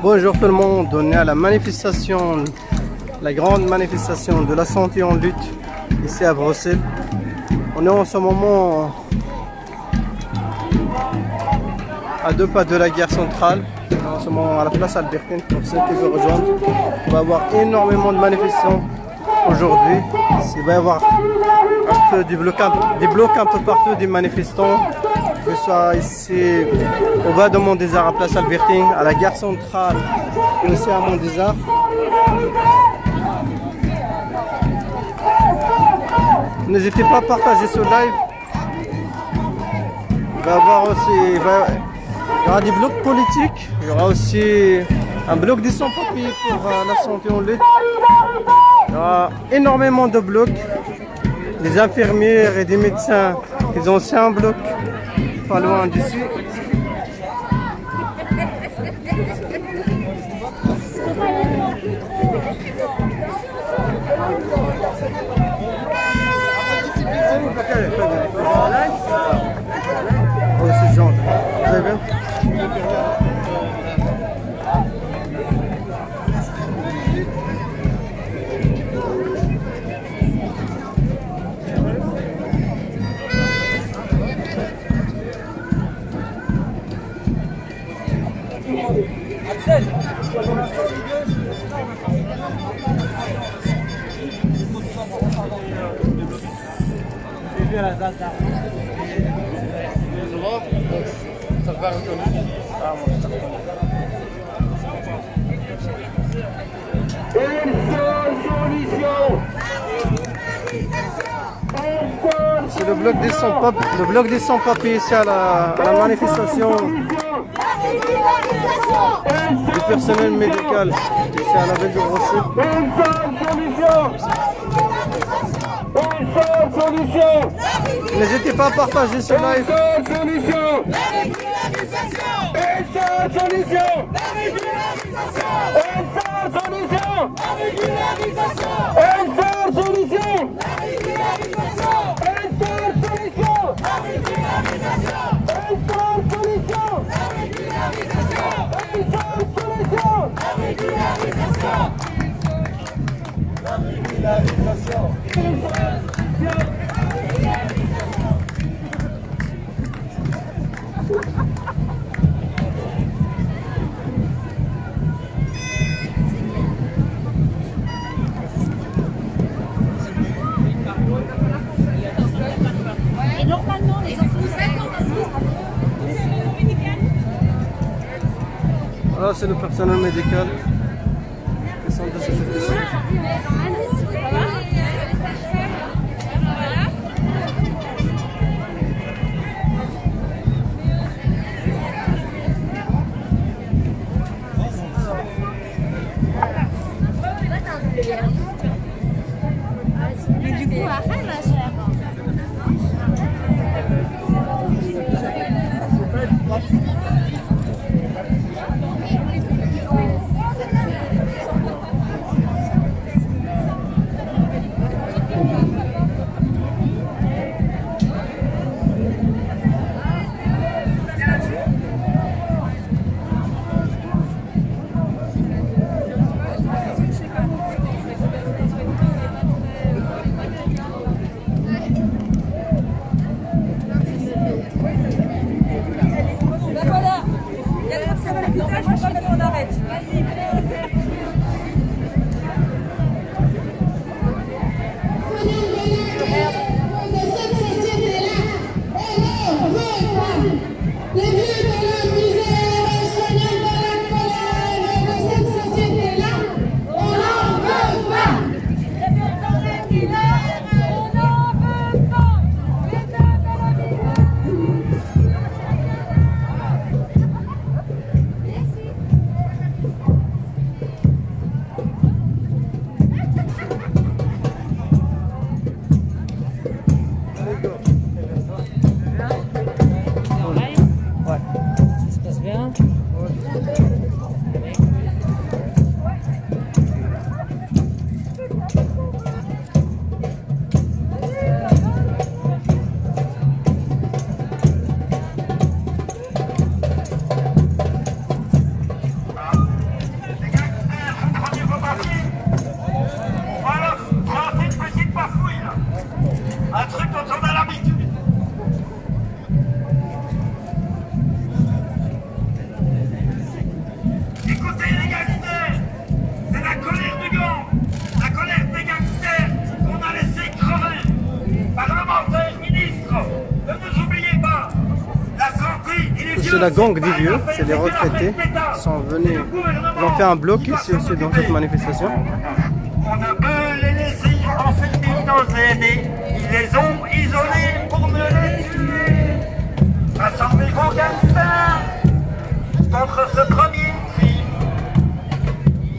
Bonjour tout le monde, on est à la manifestation, la grande manifestation de la santé en lutte ici à Bruxelles. On est en ce moment à 2 pas de la gare centrale, en ce moment à la place Albertine pour ceux qui veulent rejoindre. On va avoir énormément de manifestants aujourd'hui. Il va y avoir un peu des blocs un peu partout des manifestants, que ce soit ici au bas de Mondésart, à place Albertine, à la gare centrale et aussi à Mondésart. N'hésitez pas à partager ce live. Il va y avoir aussi, il y aura des blocs politiques, il y aura aussi un bloc des sans-papiers pour la santé en lutte. Il y aura énormément de blocs, des infirmières et des médecins, ils ont aussi un bloc pas loin d'ici. Oh, c'est gentil. Vous allez bien? C'est le bloc des sans-papiers ici à la manifestation du personnel médical ici à la ville de Bruxelles. N'hésitez pas à partager ce live. Et normalement, les enfants Voilà, c'est le personnel médical qui sont de ce ici. du coup, arrête ma chère. c'est la gang des vieux, c'est des retraités qui sont venus, ils ont fait un bloc ici aussi dans cette manifestation. On ne peut les laisser enfermer nos aînés, ils les ont isolés pour ne les tuer. Rassemblez vos gangsters contre ce premier crime.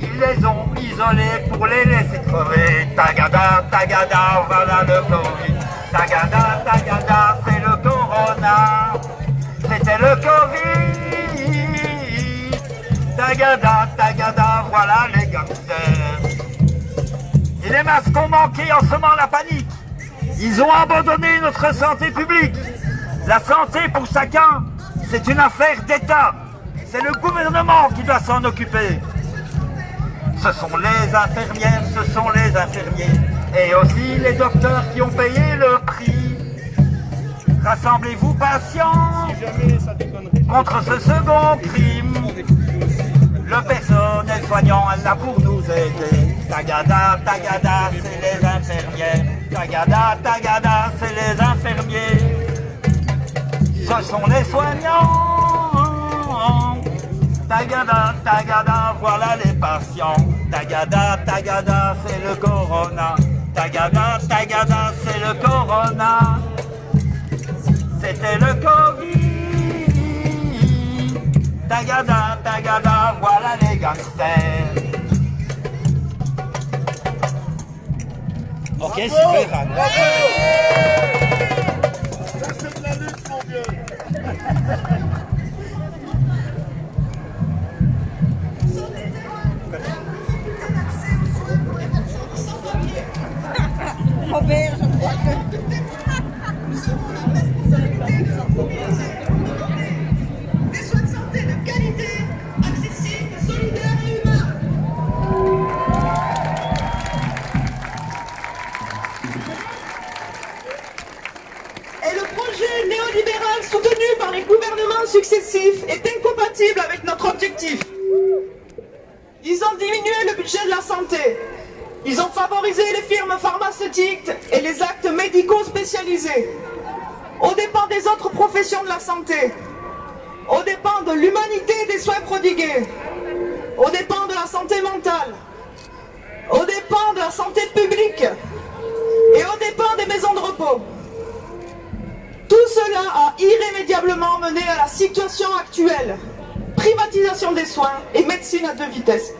Ils les ont isolés pour les laisser crever. Tagada, tagada, voilà le Covid. Tagada, tagada, c'est le corona. C'était le Covid. Tagada, tagada, voilà les gangsters. Et les masques ont manqué en semant la panique. Ils ont abandonné notre santé publique. La santé pour chacun, c'est une affaire d'État. C'est le gouvernement qui doit s'en occuper. Ce sont les infirmières, ce sont les infirmiers. Et aussi les docteurs qui ont payé le prix. Rassemblez-vous patients contre ce second crime. Le personnel soignant est là pour nous aider. Tagada, tagada, c'est les infirmières. Tagada, tagada, c'est les infirmiers. Ce sont les soignants. Tagada, tagada, voilà les patients. Tagada, tagada, c'est le corona. Tagada, tagada, c'est le corona. C'était le Covid. Tagada, tagada, voilà les gangsters. Ok, super. Ça c'est de la lutte, mon vieux. Robert, je crois que... Des soins de santé de qualité, accessibles, solidaires et humains. Et le projet néolibéral soutenu par les gouvernements successifs est incompatible avec notre objectif. Ils ont diminué le budget de la santé. Ils ont favorisé les firmes pharmaceutiques et les actes médicaux spécialisés, aux dépens des autres professions de la santé, aux dépens de l'humanité des soins prodigués, aux dépens de la santé mentale, aux dépens de la santé publique et aux dépens des maisons de repos. Tout cela a irrémédiablement mené à la situation actuelle, privatisation des soins et médecine à deux vitesses.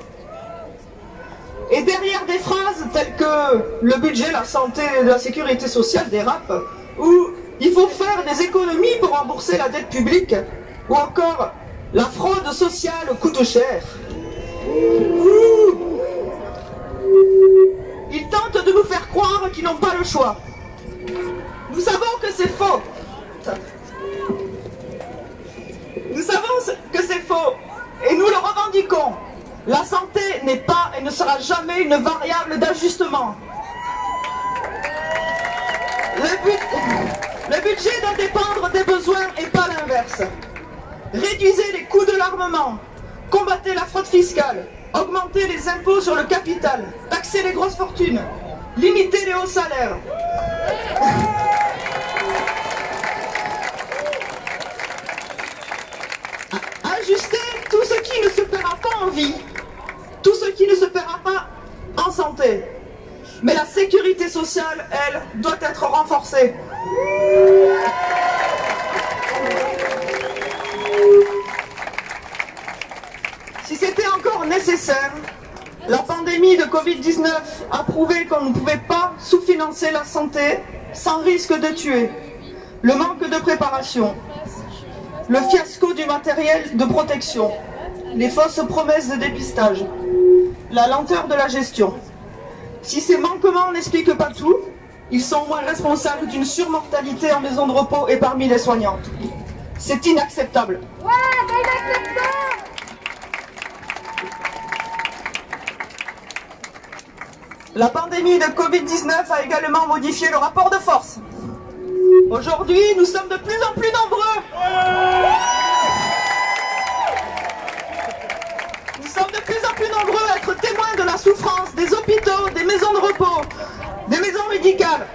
Et derrière des phrases telles que le budget, la santé et la sécurité sociale dérape, ou il faut faire des économies pour rembourser la dette publique, ou encore la fraude sociale coûte cher. Ils tentent de nous faire croire qu'ils n'ont pas le choix. Nous savons que c'est faux. Nous savons que c'est faux et nous le revendiquons. La santé n'est pas et ne sera jamais une variable d'ajustement. Le budget doit dépendre des besoins et pas l'inverse. Réduisez les coûts de l'armement, combattez la fraude fiscale, augmentez les impôts sur le capital, taxez les grosses fortunes, limitez les hauts salaires. Ajustez tout ce qui ne se paiera pas en vie, tout ce qui ne se paiera pas en santé. Mais la sécurité sociale, elle, doit être renforcée. Si c'était encore nécessaire, la pandémie de Covid-19 a prouvé qu'on ne pouvait pas sous-financer la santé sans risque de tuer. Le manque de préparation, le fiasco du matériel de protection, les fausses promesses de dépistage, la lenteur de la gestion. Si ces manquements n'expliquent pas tout, ils sont au moins responsables d'une surmortalité en maison de repos et parmi les soignantes. C'est inacceptable. Ouais, c'est inacceptable. La pandémie de Covid-19 a également modifié le rapport de force. Aujourd'hui, nous sommes de plus en plus nombreux. Nous sommes de plus en plus nombreux à être témoins de la souffrance des hôpitaux, des maisons de repos, des maisons médicales.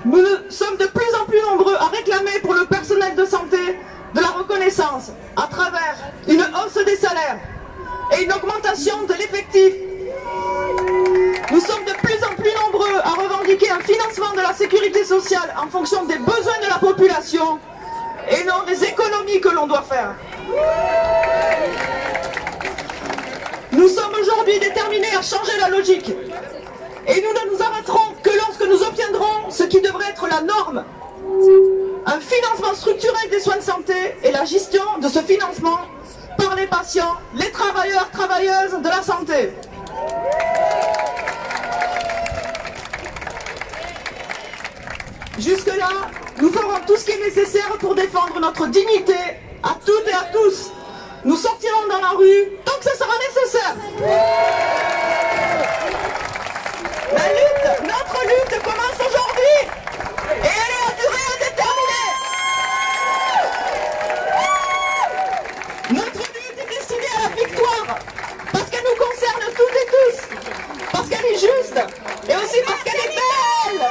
Nous sommes de plus en plus nombreux à réclamer pour le personnel de santé de la reconnaissance, à objectifs. Nous sommes de plus en plus nombreux à revendiquer un financement de la sécurité sociale en fonction des besoins de la population et non des économies que l'on doit faire. Nous sommes aujourd'hui déterminés à changer la logique. Et nous ne nous arrêterons que lorsque nous obtiendrons ce qui devrait être la norme. Un financement structurel des soins de santé et la gestion de ce financement par les patients, les travailleurs, travailleuses de la santé. Jusque-là, nous ferons tout ce qui est nécessaire pour défendre notre dignité à toutes et à tous. Nous sortirons dans la rue tant que ce sera nécessaire. La lutte, notre lutte commence aujourd'hui et elle est à durée indéterminée. Notre lutte est destinée à la victoire parce qu'elle nous concerne toutes et tous, parce qu'elle est juste et aussi parce qu'elle est belle.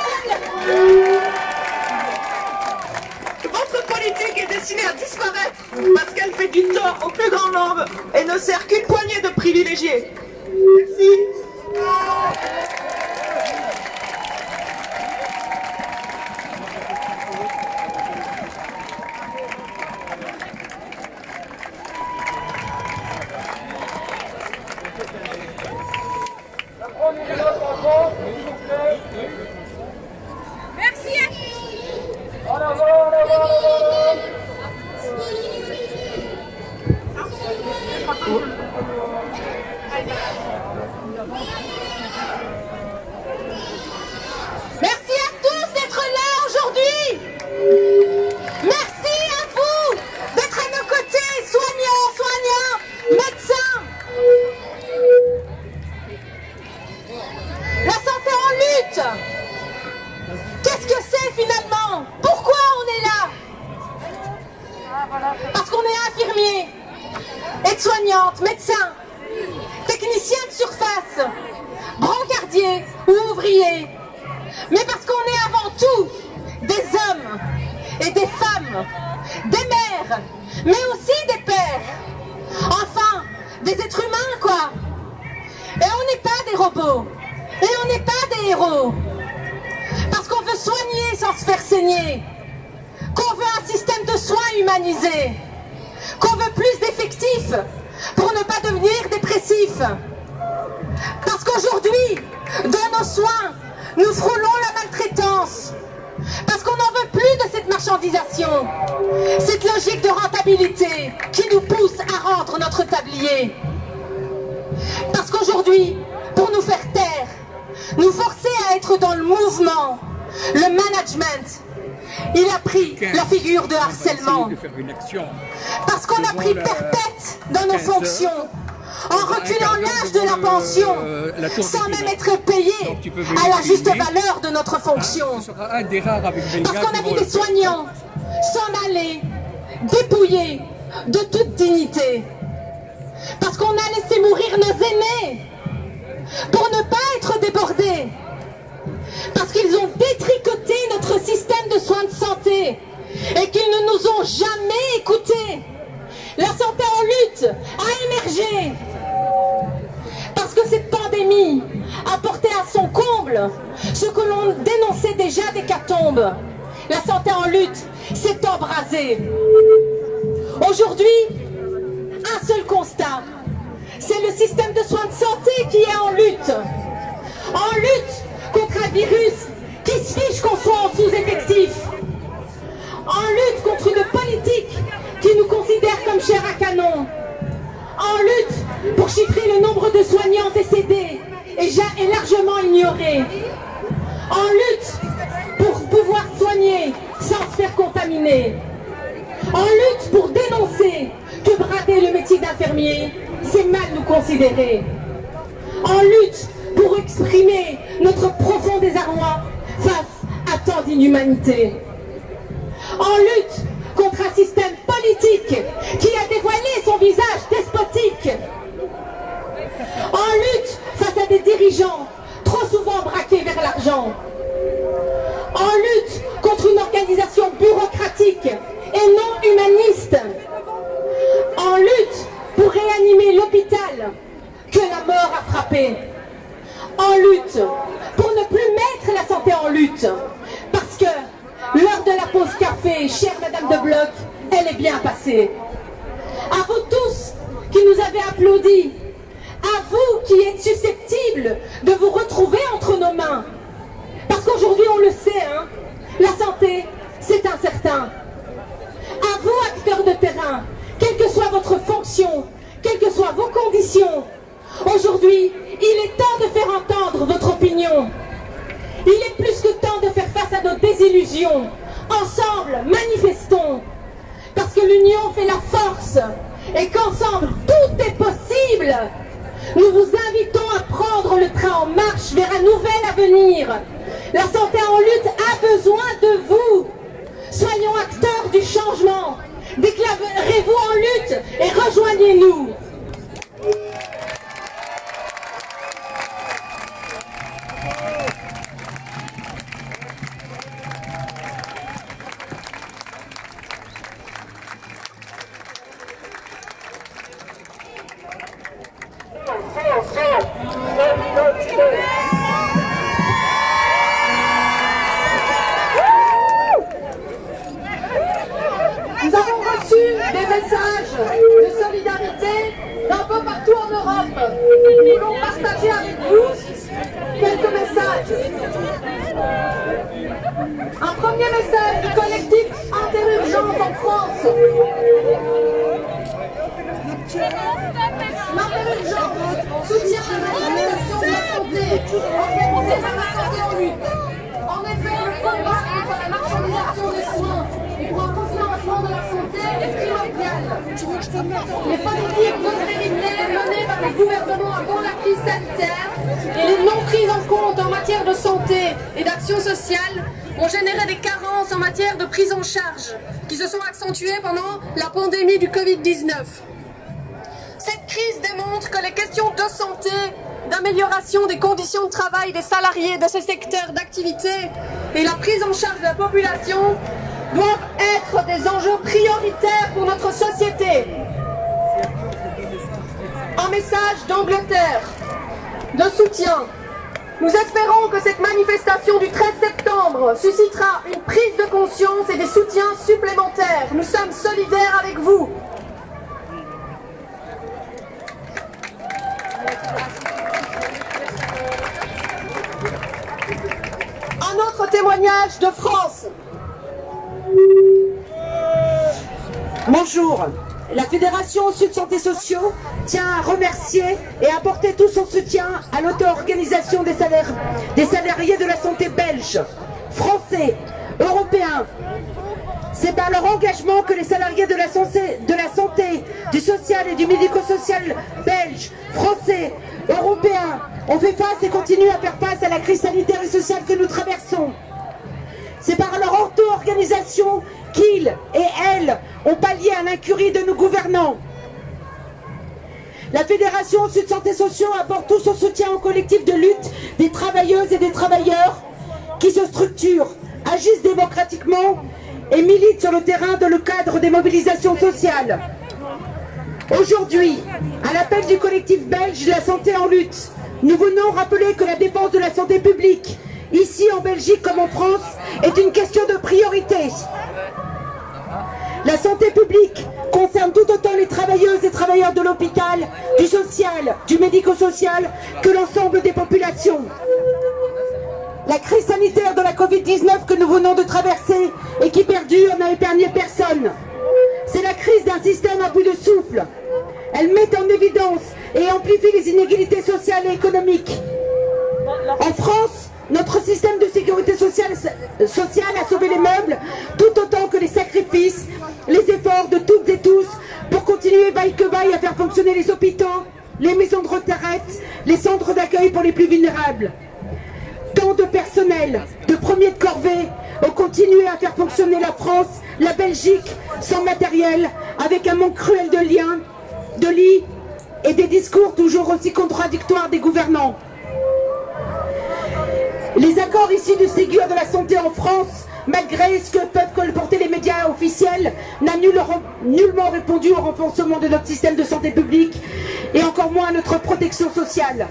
Votre politique est destinée à disparaître parce qu'elle fait du tort au plus grand nombre et ne sert qu'une poignée de privilégiés. Merci. Merci. Merci à tous d'être là aujourd'hui. Merci à vous d'être à nos côtés, soignants, médecins. La santé en lutte. Qu'est-ce que c'est finalement? Pourquoi on est là? Parce qu'on est infirmier, aide-soignante, médecin, technicien de surface, brancardier ou ouvrier. Mais parce qu'on est avant tout des hommes et des femmes, des mères, mais aussi des pères. Enfin, des êtres humains quoi. Et on n'est pas des robots. Et on n'est pas des héros. Parce qu'on veut soigner sans se faire saigner. Qu'on veut un système de soins humanisé. Qu'on veut plus d'effectifs pour ne pas devenir dépressifs. Parce qu'aujourd'hui, dans nos soins, nous frôlons la maltraitance. Parce qu'on n'en veut plus de cette marchandisation. Cette logique de rentabilité qui nous pousse à rendre notre tablier. Parce qu'aujourd'hui, pour nous faire taire, nous forcer à être dans le mouvement, le management, il a pris la figure de harcèlement. Parce qu'on a pris perpète dans nos fonctions, en reculant l'âge de la pension, sans même être payé à la juste valeur de notre fonction. Parce qu'on a vu des soignants s'en aller, dépouillés de toute dignité. Parce qu'on a laissé mourir nos aînés pour ne pas être débordés. Parce qu'ils ont détricoté notre système de soins de santé et qu'ils ne nous ont jamais écoutés. La santé en lutte a émergé parce que cette pandémie a porté à son comble ce que l'on dénonçait déjà d'hécatombe. La santé en lutte s'est embrasée. Aujourd'hui, un seul constat, c'est le système de soins de santé qui est en lutte. En lutte contre un virus qui se fiche qu'on soit en sous-effectif. En lutte contre une politique qui nous considère comme chair à canon. En lutte pour chiffrer le nombre de soignants décédés et largement ignorés. En lutte pour pouvoir soigner sans se faire contaminer. En lutte pour dénoncer que brader le métier d'infirmier, c'est mal nous considérer. En lutte pour exprimer notre profond désarroi face à tant d'inhumanité. En lutte contre un système politique qui a dévoilé son visage despotique. En lutte face à des dirigeants trop souvent braqués vers l'argent. En lutte contre une organisation bureaucratique et non humaniste. En lutte pour réanimer l'hôpital que la mort a frappé. bloc, elle est bien passée. À vous tous qui nous avez applaudis, à vous qui êtes susceptibles de vous retrouver entre nos mains. Parce qu'aujourd'hui, on le sait, hein, la santé, c'est incertain. À vous, acteurs de terrain, quelle que soit votre fonction, quelles que soient vos conditions, aujourd'hui, il est temps de faire entendre votre opinion. Il est plus que temps de faire face à nos désillusions. Ensemble, manifestons. Parce que l'union fait la force. Et qu'ensemble, tout est possible. Nous vous invitons à prendre le train en marche vers un nouvel avenir. La santé en lutte a besoin de vous. Soyons acteurs du changement. Déclarez-vous en lutte et rejoignez-nous. Nous avons reçu des messages de solidarité d'un peu partout en Europe. Nous voulons partager avec vous quelques messages. Un premier message du collectif Interurgence en France. L'Interurgence soutient la manifestation de la santé, organisée par la santé en lutte. En effet, le combat contre la marchandisation des soins et pour un financement de la santé est primordial. Les politiques d'austérité menées par les gouvernements avant la crise sanitaire et les non prises en compte en matière de santé et d'action sociale ont généré des carences en matière de prise en charge qui se sont accentuées pendant la pandémie du Covid-19. Cette crise démontre que les questions de santé, d'amélioration des conditions de travail des salariés de ces secteurs d'activité et la prise en charge de la population doivent être des enjeux prioritaires pour notre société. Un message d'Angleterre, de soutien. Nous espérons que cette manifestation du 13 septembre suscitera une prise de conscience et des soutiens supplémentaires. Nous sommes solidaires avec vous. Un autre témoignage de France. Bonjour. La Fédération Sud Santé Sociaux tient à remercier et apporter tout son soutien à l'auto-organisation des salariés de la santé belge, français, européens. C'est par leur engagement que les salariés de la santé, du social et du médico-social belge, français, européens ont fait face et continuent à faire face à la crise sanitaire et sociale que nous traversons. C'est par leur auto-organisation qu'ils et elles ont pallié à l'incurie de nos gouvernants. La Fédération Sud Santé Sociaux apporte tout son soutien au collectif de lutte des travailleuses et des travailleurs qui se structurent, agissent démocratiquement et militent sur le terrain dans le cadre des mobilisations sociales. Aujourd'hui, à l'appel du collectif belge La Santé en lutte, nous venons rappeler que la défense de la santé publique, ici en Belgique comme en France, est une question de priorité. La santé publique concerne tout autant les travailleuses et travailleurs de l'hôpital, du social, du médico-social, que l'ensemble des populations. La crise sanitaire de la Covid-19 que nous venons de traverser et qui perdure n'a épargné personne. C'est la crise d'un système à bout de souffle. Elle met en évidence et amplifie les inégalités sociales et économiques. En France, notre système de sécurité sociale a sauvé les meubles, tout autant que les sacrifices, les efforts de toutes et tous pour continuer vaille que vaille à faire fonctionner les hôpitaux, les maisons de retraite, les centres d'accueil pour les plus vulnérables. Tant de personnel, de premiers de corvée, ont continué à faire fonctionner la France, la Belgique, sans matériel, avec un manque cruel de liens, de lits et des discours toujours aussi contradictoires des gouvernants. Les accords issus du Ségur de la santé en France, malgré ce que peuvent colporter les médias officiels, n'a nullement répondu au renforcement de notre système de santé publique et encore moins à notre protection sociale.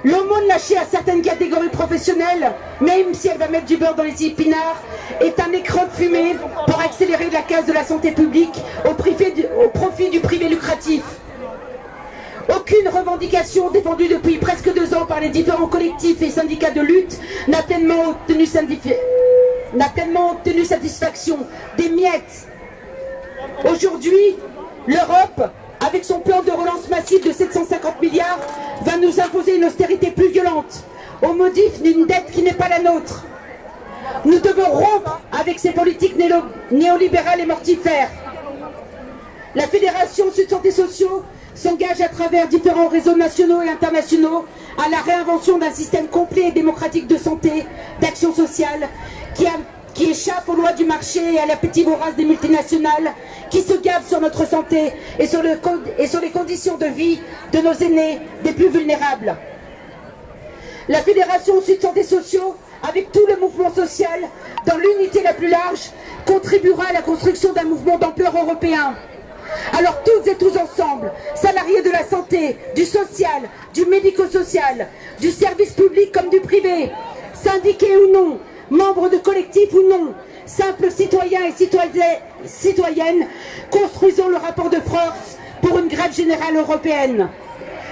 L'aumône lâchée à certaines catégories professionnelles, même si elle va mettre du beurre dans les épinards, est un écran de fumée pour accélérer la casse de la santé publique au profit du privé lucratif. Aucune revendication défendue depuis presque 2 ans par les différents collectifs et syndicats de lutte n'a pleinement obtenu satisfaction. Des miettes. Aujourd'hui, l'Europe, avec son plan de relance massif de 750 milliards, va nous imposer une austérité plus violente, au motif d'une dette qui n'est pas la nôtre. Nous devons rompre avec ces politiques néolibérales et mortifères. La Fédération Sud Santé Sociaux s'engage à travers différents réseaux nationaux et internationaux à la réinvention d'un système complet et démocratique de santé, d'action sociale, qui échappe aux lois du marché et à l'appétit vorace des multinationales, qui se gavent sur notre santé et sur les conditions de vie de nos aînés, des plus vulnérables. La Fédération Sud Santé Sociaux, avec tout le mouvement social, dans l'unité la plus large, contribuera à la construction d'un mouvement d'ampleur européen. Alors toutes et tous ensemble, salariés de la santé, du social, du médico-social, du service public comme du privé, syndiqués ou non, membres de collectifs ou non, simples citoyens et citoyennes, construisons le rapport de force pour une grève générale européenne.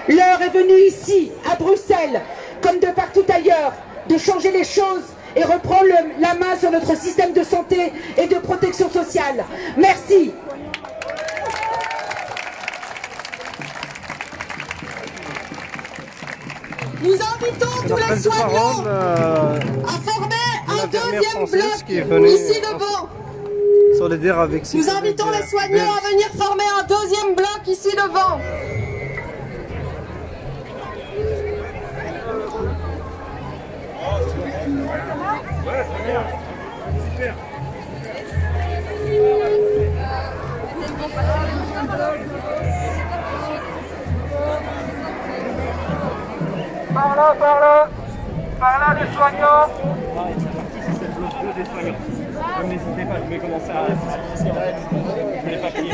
L'heure est venue ici, à Bruxelles, comme de partout ailleurs, de changer les choses et reprendre la main sur notre système de santé et de protection sociale. Merci. Nous invitons tous les soignants à former un deuxième bloc ici devant. Solidaire avec Nous invitons les soignants à venir former un deuxième bloc ici devant. Par là, les soignants. Des soignants. Donc n'hésitez pas, je vais commencer à... Je n'ai pas fini.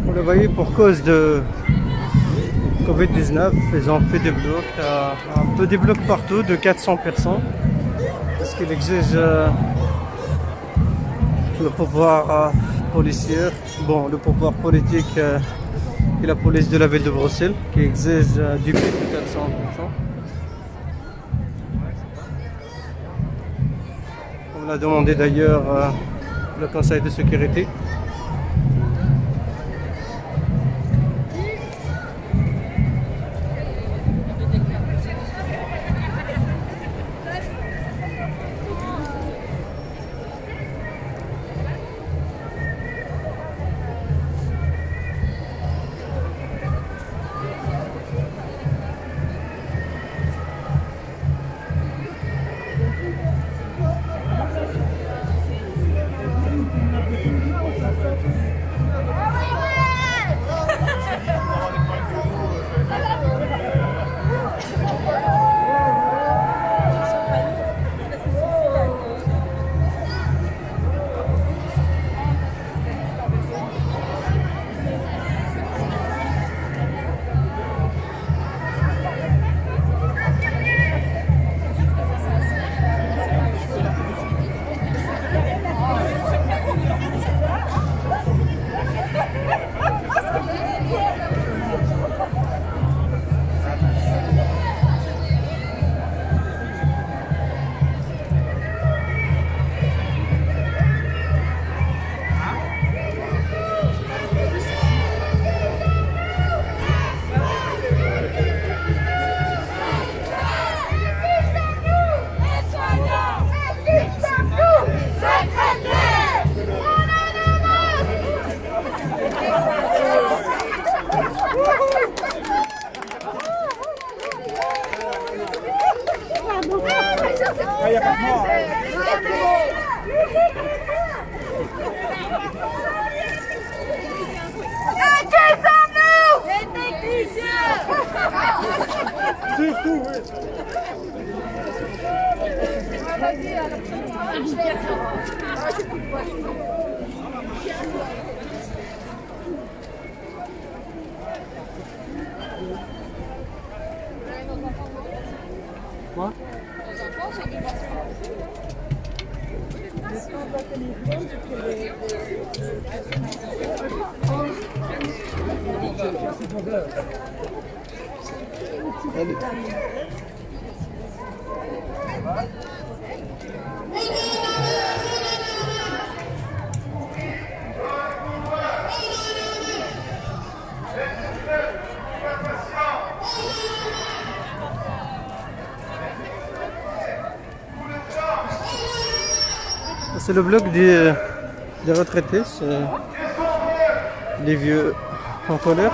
Vous voyez, pour cause de Covid-19, ils ont fait des blocs, un peu des blocs partout de 400 personnes, parce qu'ils exigent le pouvoir policier, bon, le pouvoir politique et la police de la ville de Bruxelles, qui exige du prix de 400 personnes. On l'a demandé d'ailleurs le Conseil de sécurité. surtout, oui. Quoi? Allez. C'est le bloc des retraités, c'est les vieux en colère.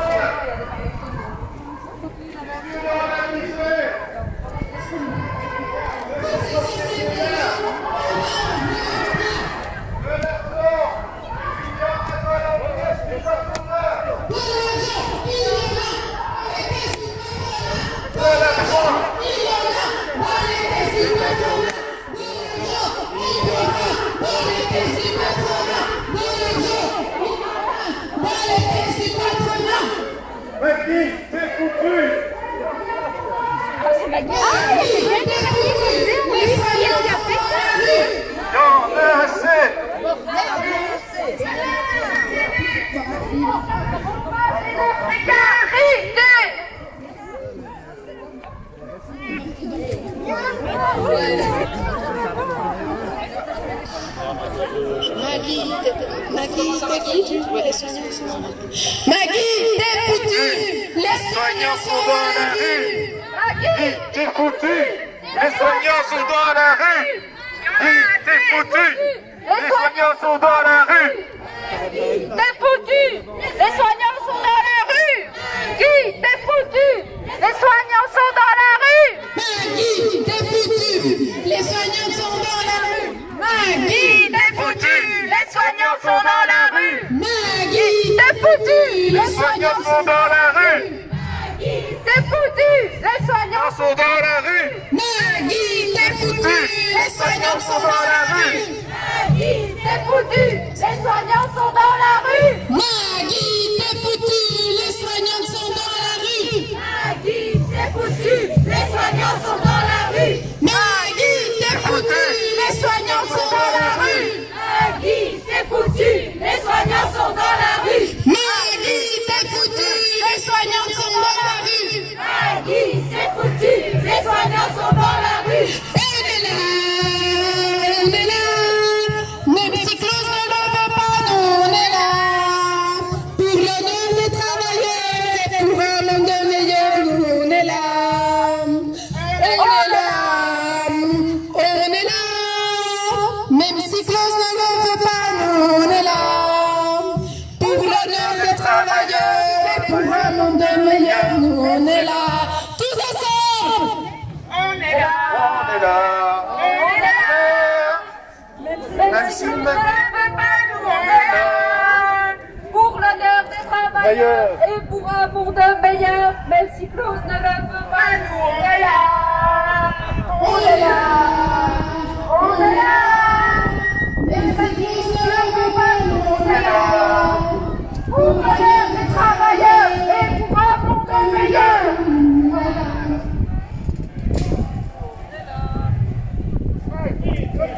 Maggie, t'es foutu. Les soignants sont dans la rue. Maggie, t'es foutu. Les soignants sont dans la rue. Maggie, t'es foutu. Les soignants sont dans la rue. T'es foutu. Les soignants sont dans la rue. Maggie, t'es foutu. Les soignants sont dans la rue. Maggie, t'es foutu. Les soignants sont dans la rue. Maggie, t'es foutu. Les soignants sont dans la rue. Maggie, t'es foutu. Les soignants sont dans la rue. Maggie, t'es foutu. Les soignants sont dans la rue. Maggie, t'es foutu. Les soignants sont dans la rue. Maggie, t'es foutu. Les soignants sont dans la rue. Maggie, t'es foutu. Les soignants sont dans la rue. Maggie, t'es foutu. Les soignants sont dans la rue. Maggie, t'es foutu. Les soignants sont dans la rue. Maggie, t'es foutu. Les soignants sont dans la rue. Maggie, t'es foutu. Les soignants sont dans la rue. Maggie, t'es foutu. Les soignants sont dans la rue. On est là, on est là. Même si Claude ne le veut pas, nous on est là. Pour l'honneur des travailleurs et pour un monde meilleur, nous on est là. On est là, on est là. Même si Claude ne le veut pas, nous on est là. Pour l'honneur des travailleurs et pour un monde meilleur, nous on est là. Tous ensemble, on est là. On est là. On est là. Même si Claude ne le veut pas, nous on est là. Pour l'honneur des travailleurs et pour un monde meilleur. Même si Claude ne le veut pas, nous on est là. On est là. On est là. Même si Claude ne le veut pas, nous on est là. Pour l'honneur des travailleurs et pour un monde meilleur. Voilà. Maggie, t'es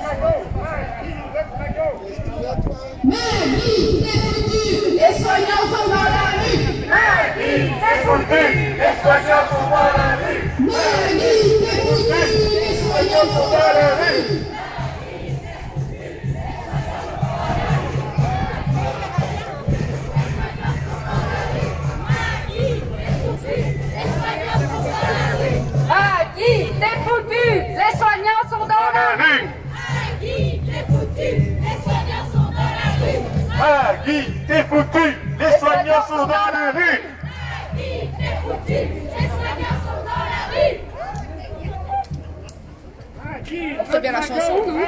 foutu. Les soignants sont dans la rue. Maggie, t'es foutu. Les soignants sont dans la rue. Maggie, t'es foutu. Les soignants sont dans la rue. Maggie, t'es foutu. Les soignants sont dans la rue. Maggie, t'es foutu. Les soignants sont dans la rue. Maggie, t'es foutu. Les soignants sont dans la rue. Maggie, t'es foutu. Les soignants sont dans la rue. On fait bien la chanson, non?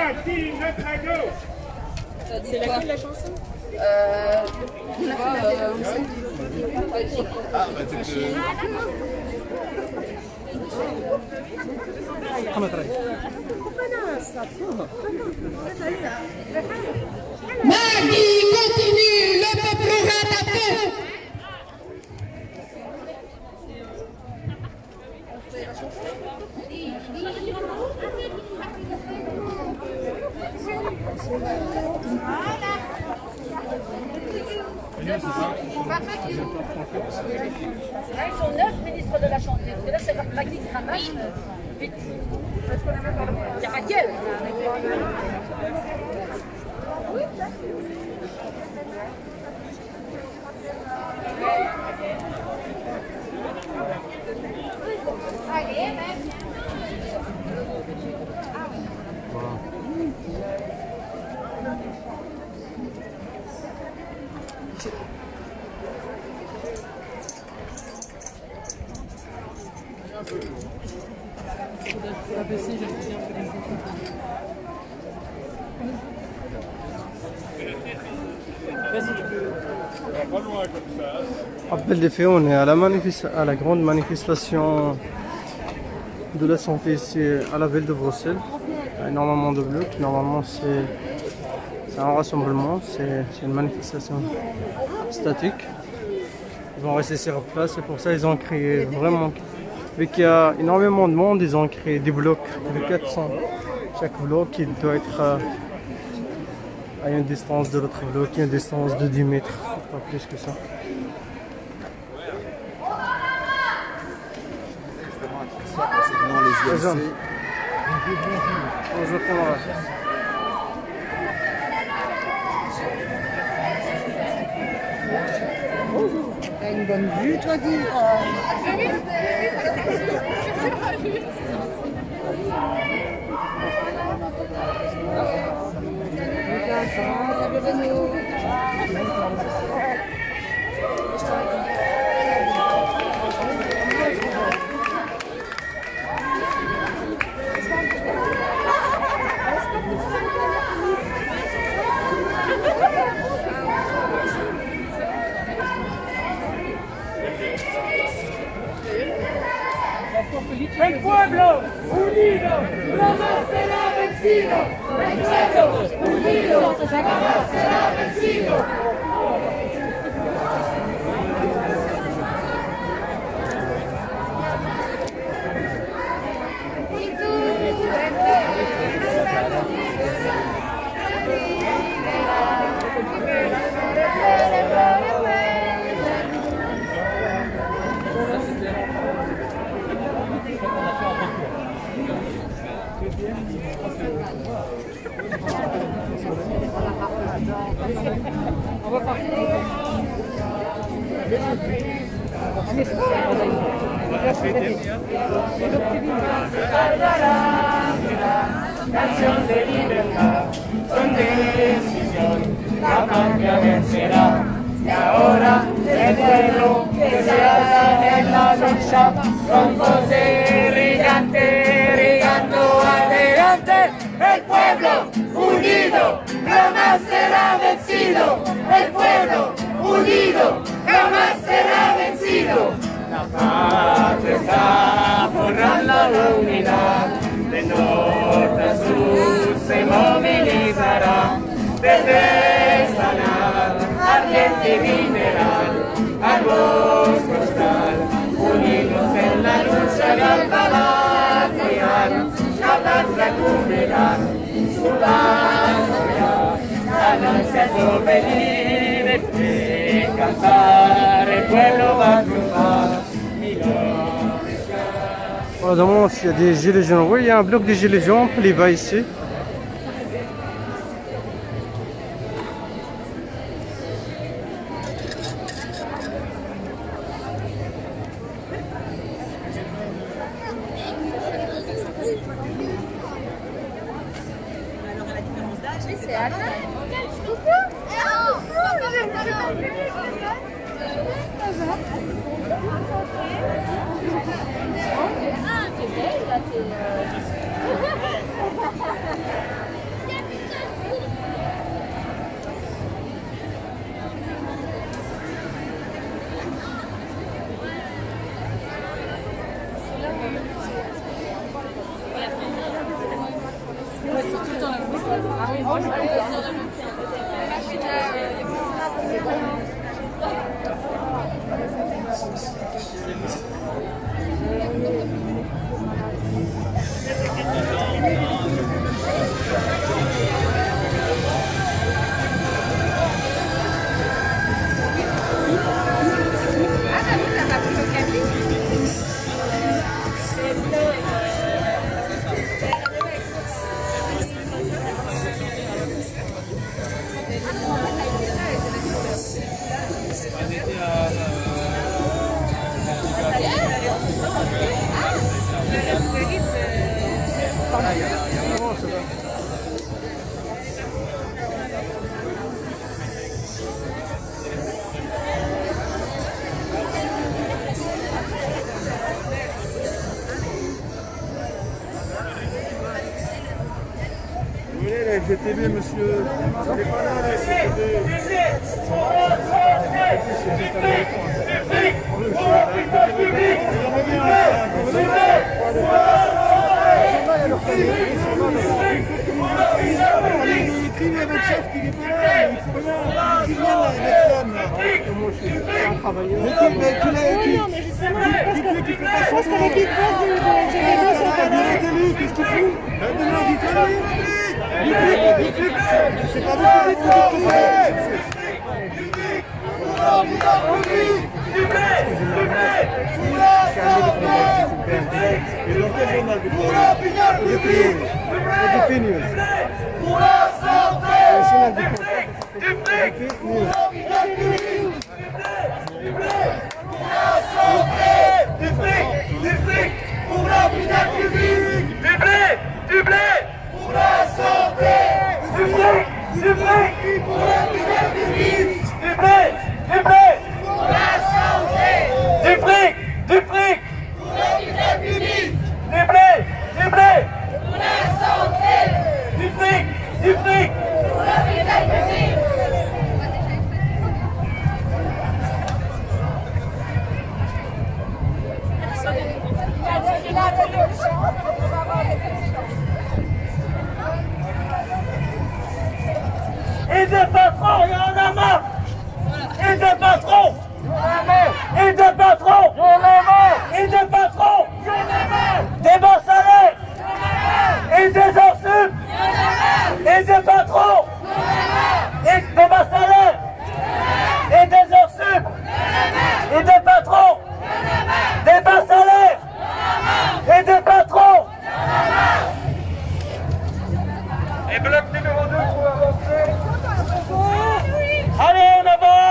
C'est laquelle la chanson? On a fait Magui continue, le peuple aura tapé. Là, ils sont 9 ministres de la Santé. Parce que là, c'est Magui qui ramasse. Vite. Il n'y a pas qu'elle. Rappel des faits, on est à la grande manifestation de la santé ici à la ville de Bruxelles. Il y a énormément de blocs. Normalement, c'est un rassemblement, c'est une manifestation statique. Ils vont rester sur place et pour ça, ils ont créé vraiment. Vu qu'il y a énormément de monde, ils ont créé des blocs de 400. Chaque bloc, il doit être à une distance de l'autre bloc, une distance de 10 mètres, pas plus que ça. Concernant les Bonjour. ILC, Bonjour, comment va? T'as une bonne vue, toi, dis. El pueblo unido jamás será vencido. El pueblo unido jamás será vencido. Canción de libertad, con decisión, la patria vencerá. Y ahora el pueblo que se alza en la lucha, con voz de gigante, gritando adelante. El pueblo unido jamás será vencido. El pueblo unido jamás será vencido. La patria está forrando la unidad. De norte a sur se movilizará, desde Sanar, ardiente y mineral, al bosque costal, unidos en la lucha y al batallón, la patria cubrirá, su paz ganancia es porvenir, de cantar, el pueblo va a triunfar. Voilà, demande s'il y a des gilets jaunes. Oui, il y a un bloc des gilets jaunes, on peut les voir ici. FGTB, monsieur. Vous n'allez pas là, la FGTB. C'est pas vous qui Et des patrons, il y en a marre. Et des patrons. Et des patrons. Et des patrons. Des bas salaires. Et des heures sup. Et des patrons. Et des bas salaires. Et des heures sup. Et des patrons. Des bas salaires. Et des patrons. Et bloc numéro 2 pour avancer. Allez, on avance.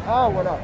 Ah voilà.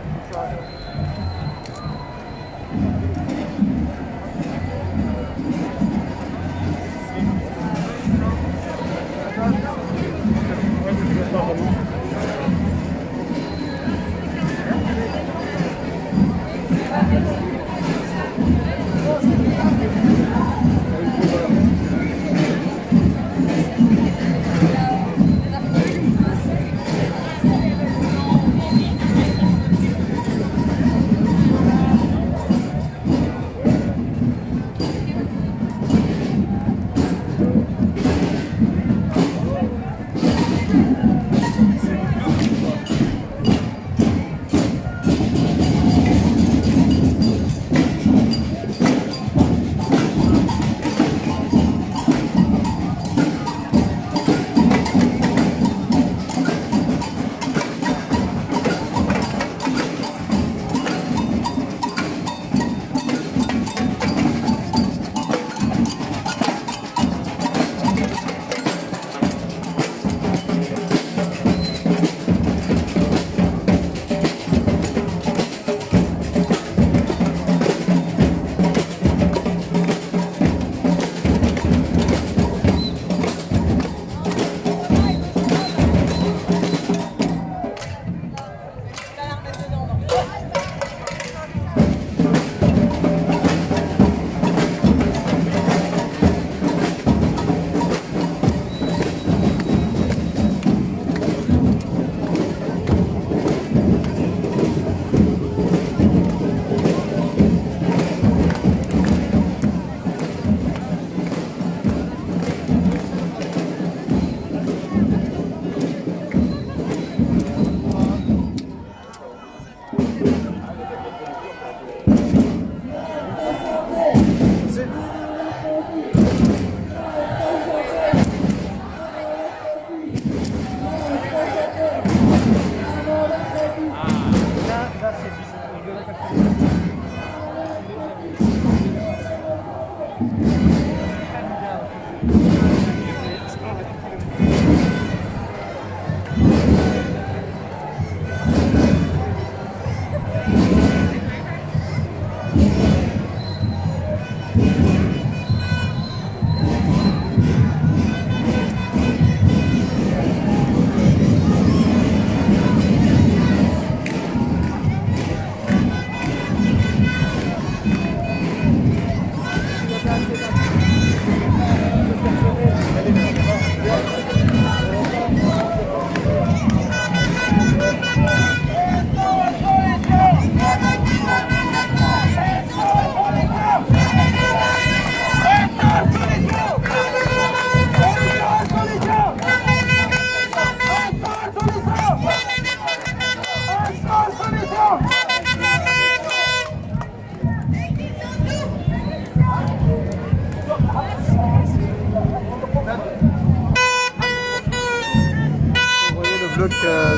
bloc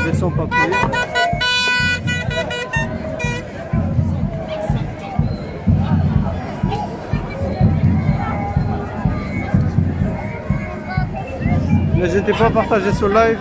des sans-papiers. N'hésitez pas à partager ce live.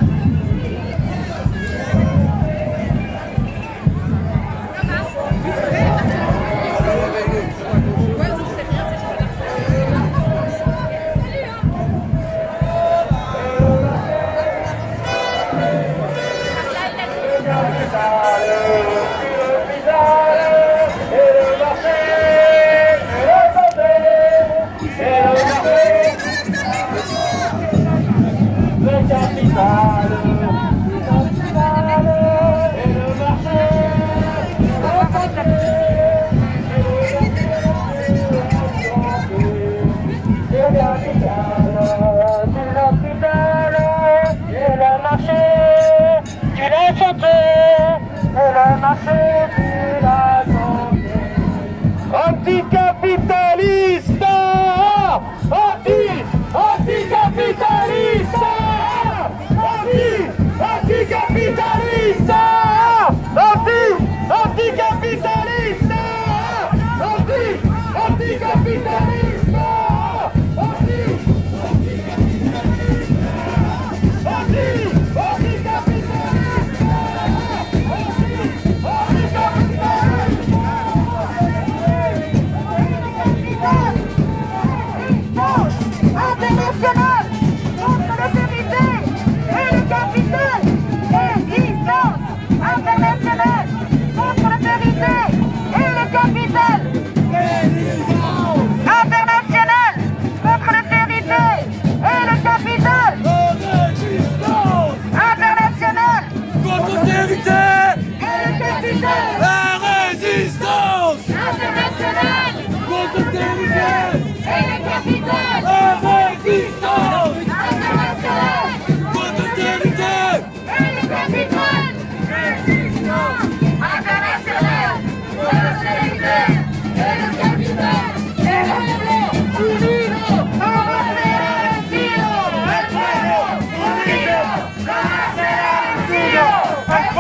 Anticapitaliste! Anticapitaliste! Anticapitaliste! Anticapitaliste! Anticapitaliste! International contre l'autorité et le capital. Résistance internationale contre l'autorité et le capital. Résistance internationale contre l'autorité et le capital. Résistance internationale contre l'autorité et le capital. La résistance internationale contre l'autorité et le capital. La résistance internationale contre l'autorité et le capital. Résistance internationale contre l'autorité et le capital. El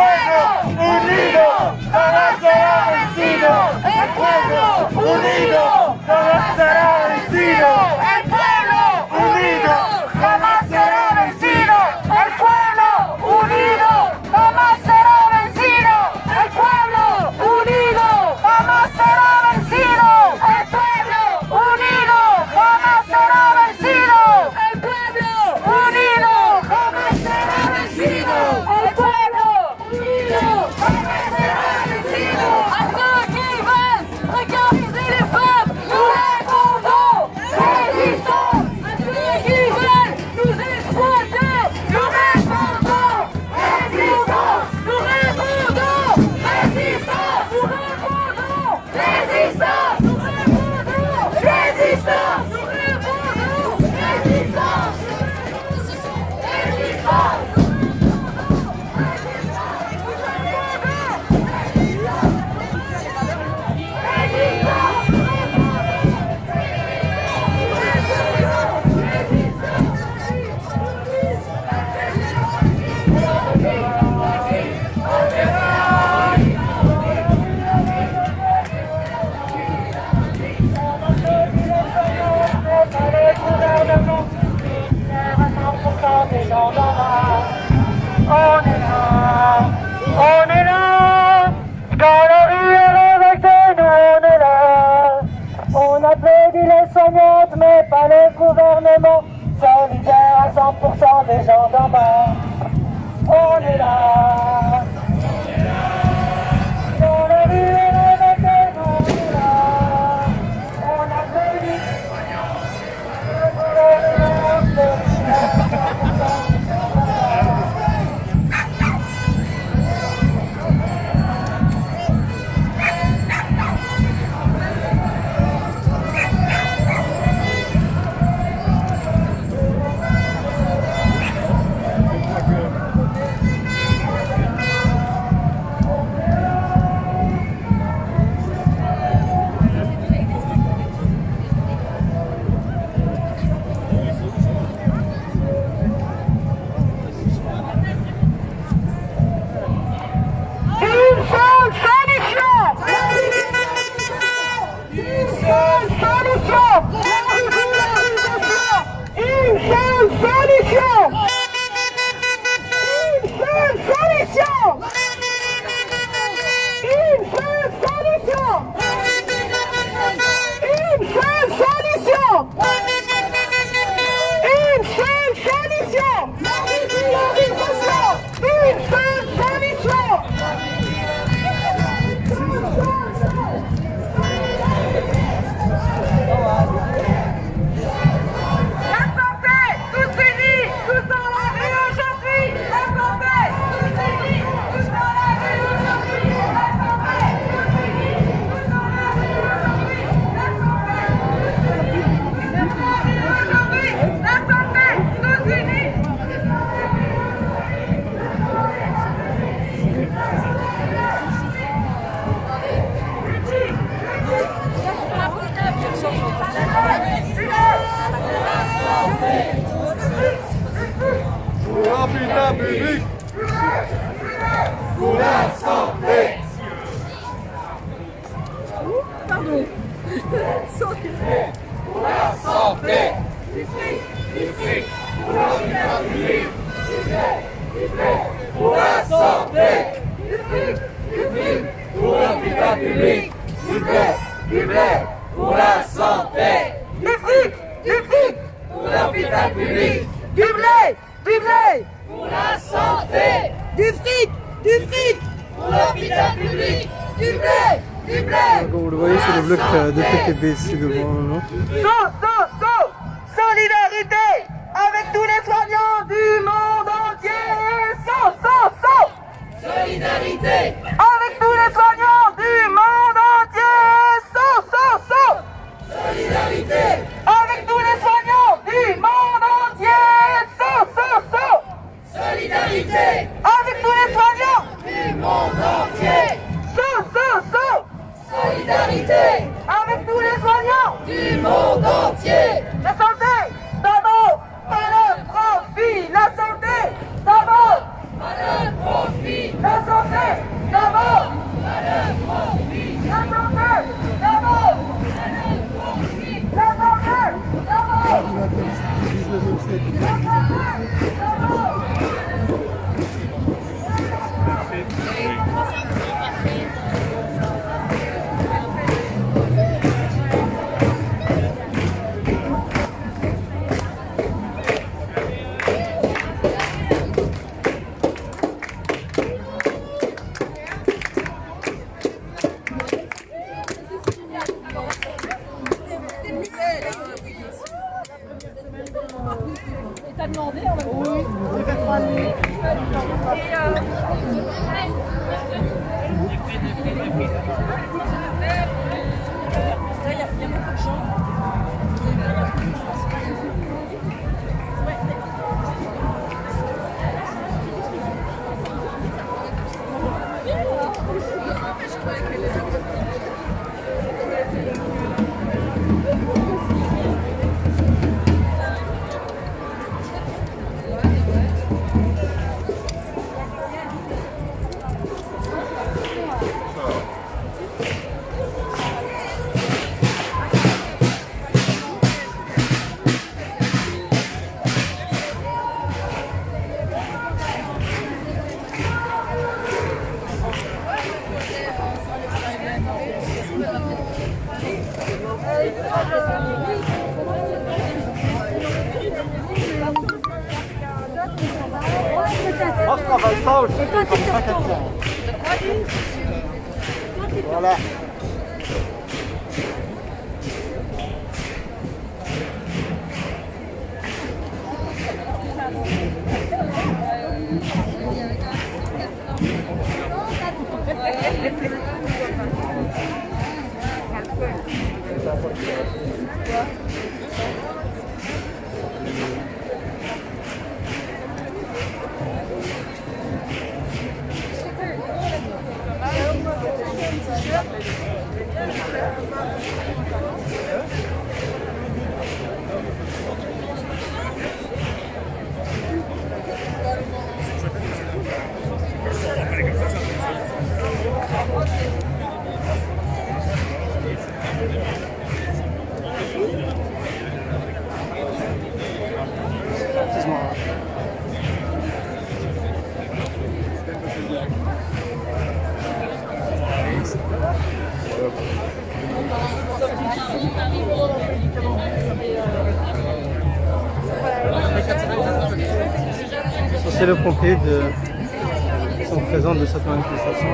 pueblo unido jamás será vencido. El pueblo unido jamás será vencido. El pueblo unido jamás será vencido. El pueblo unido jamás será vencido. El pueblo unido jamás será vencido. El pueblo unido jamás será vencido. El pueblo unido jamás será vencido. El pueblo unido jamás será vencido. El pueblo unido jamás será vencido. El pueblo unido jamás será vencido. À ceux qui veulent précariser les femmes, nous répondons résistance. À ceux qui veulent nous exploiter, nous répondons résistance. Nous répondons résistance. Nous répondons résistance. Nous répondons résistance. Nous répondons résistance. Résistance. On est là, dans la rue avec nous, on est là. On applaudit les soignantes, mais pas le gouvernement, solidaire à 100% des gens d'en bas. On est là. Dans la rue avec nous, on est là. On applaudit les soignantes, le gouvernement, solidaire à 100%. Pour la santé. Pardon. Pour la santé. Du fric. Pour l'hôpital public. Pour la santé. Du fric. Pour l'hôpital public. Du blé. Pour la santé. Du fric. Pour l'hôpital public. Du blé. Pour la santé. Du fric. Pour l'hôpital public. Du blé. Comme vous le voyez, c'est le bloc de PTB ici devant nous. Solidarité avec tous les soignants du monde entier. Solidarité. Avec tous les soignants du monde entier. Solidarité. Avec tous les soignants du monde entier. Solidarité. Avec tous les soignants Du monde entier. Solidarité. Avec tous les soignants Du monde entier. La santé d'abord, pas le profit. La santé d'abord, Pas le profit. la santé d'abord, Pas le profit. la santé d'abord, la santé d'abord. Et t'as demandé en même temps. Voilà. C'est le pompier qui sont présents de cette manifestation.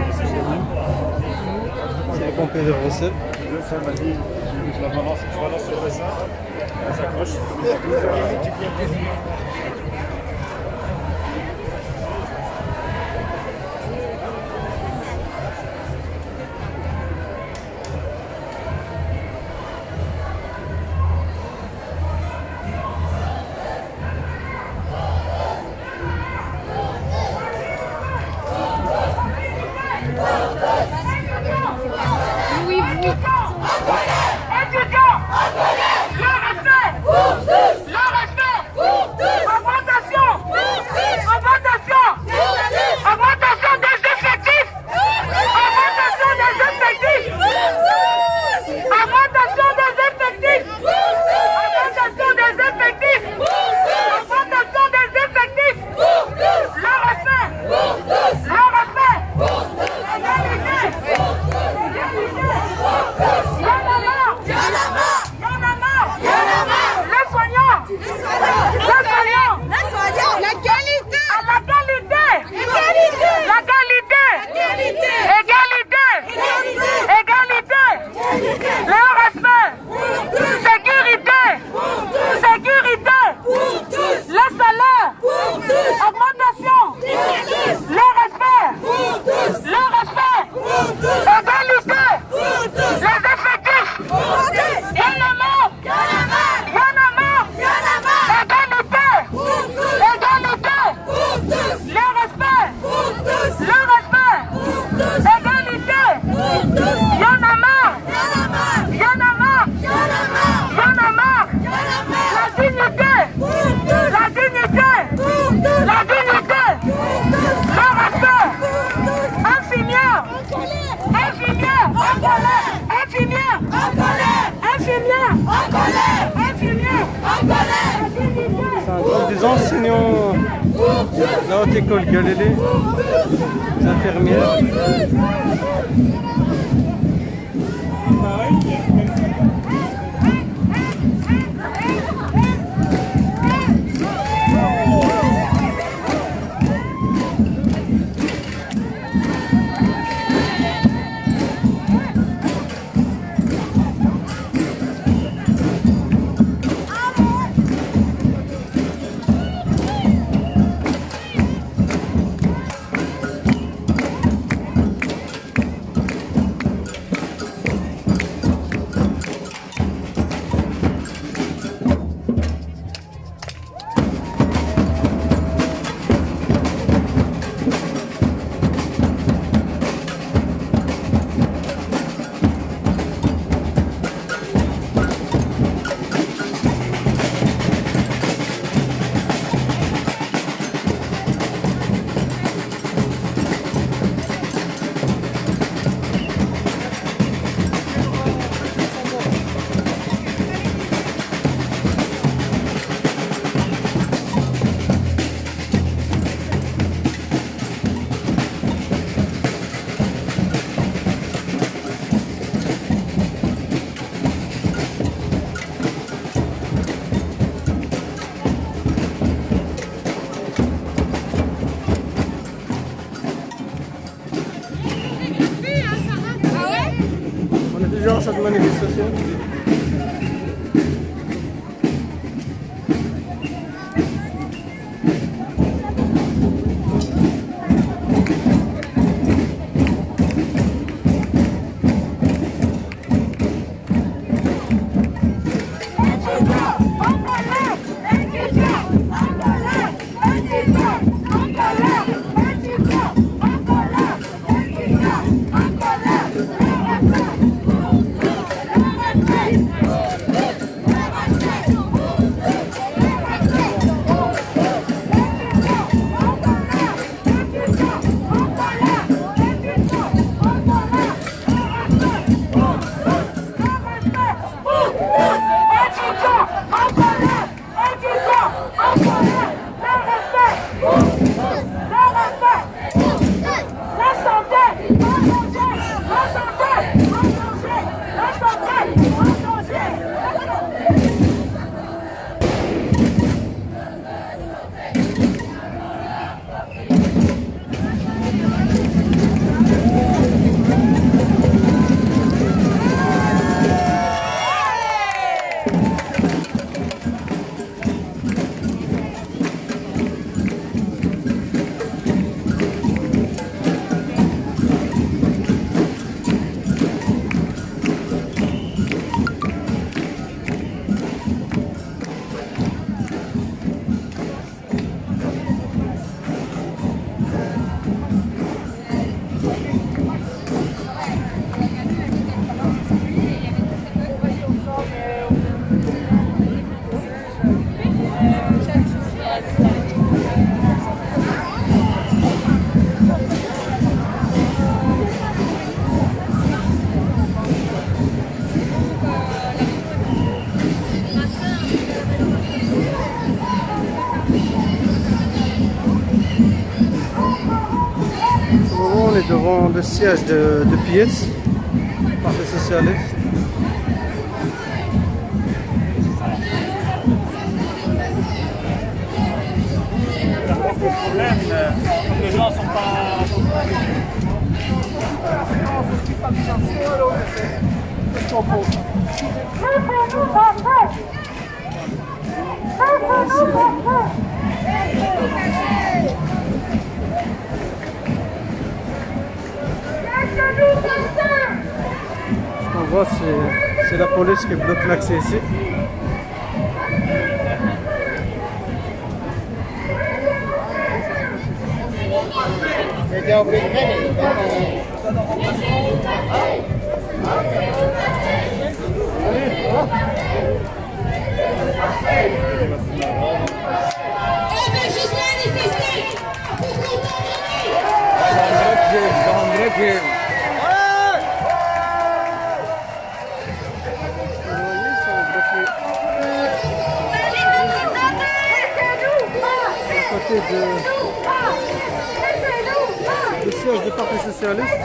C'est les pompiers de Bruxelles. Ça m'a dit, je la balance sur le sein, elle s'accroche. Le respect pour tous. des enseignants de la Haute École Galilée, des infirmières. À cette manifestation. On est devant le siège de PS, Parti socialiste. Le problème, comme les gens sont pas... Ce qu'on voit, c'est la police qui bloque l'accès ici. siège du Parti Socialiste.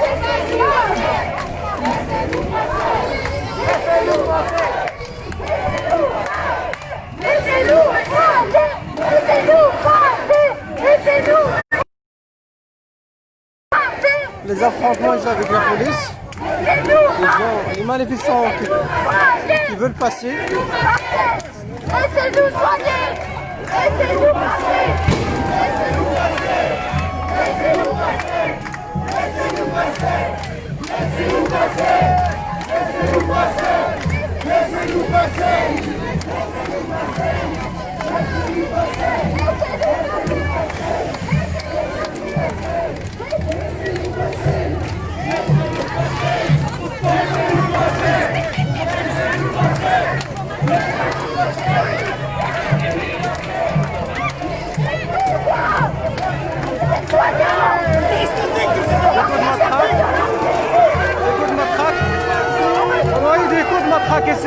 Les affrontements ici avec la police. Les manifestants qui veulent passer. Laissez-nous soigner! Laissez-nous passer! Laissez-nous passer! Laissez-nous passer! Laissez-nous passer! Laissez-nous passer! Laissez-nous passer! Laissez-nous passer! Laissez-nous passer! Laissez-nous passer!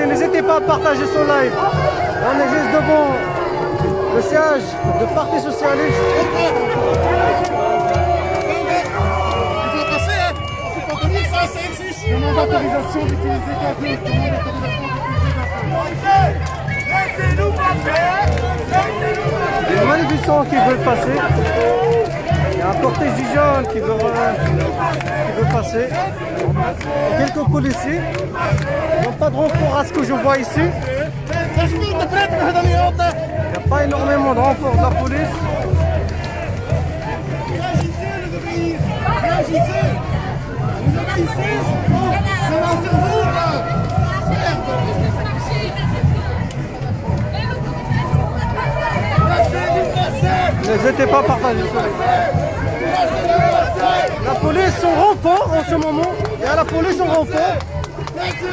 N'hésitez pas à partager son live. On est juste devant le siège du Parti Socialiste. Il faut passer, hein. C'est pas donné, ça, c'est M6. Demande d'autorisation d'utiliser gazeux. Laissez-nous passer. Les manifestants qui veulent passer. Il y a un cortège du jaune qui veut passer. Quelques policiers. Ils n'ont pas de renfort à ce que je vois ici. Il n'y a pas énormément de renfort de la police. Réagissez, les obéis. Réagissez. Vous obéissez. C'est là sur vous, là. N'hésitez pas à partager ça. La police sont renfort en ce moment. Il y a la police en renfort.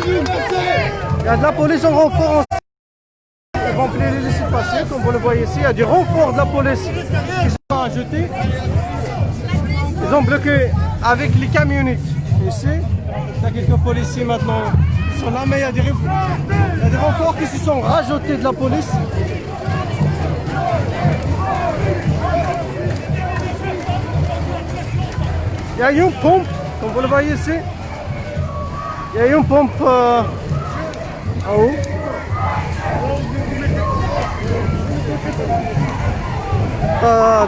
Il y a de la police en renfort. Ils vont les laisser passer, comme vous le voyez ici. Il y a du renfort de la police qui sont ajoutés. Ils ont bloqué avec les camionnettes. Ici, il y a quelques policiers maintenant qui sont là, mais il y a des renforts qui se sont rajoutés de la police. Il y a une pompe, comme vous le voyez ici. Il y a une pompe en haut.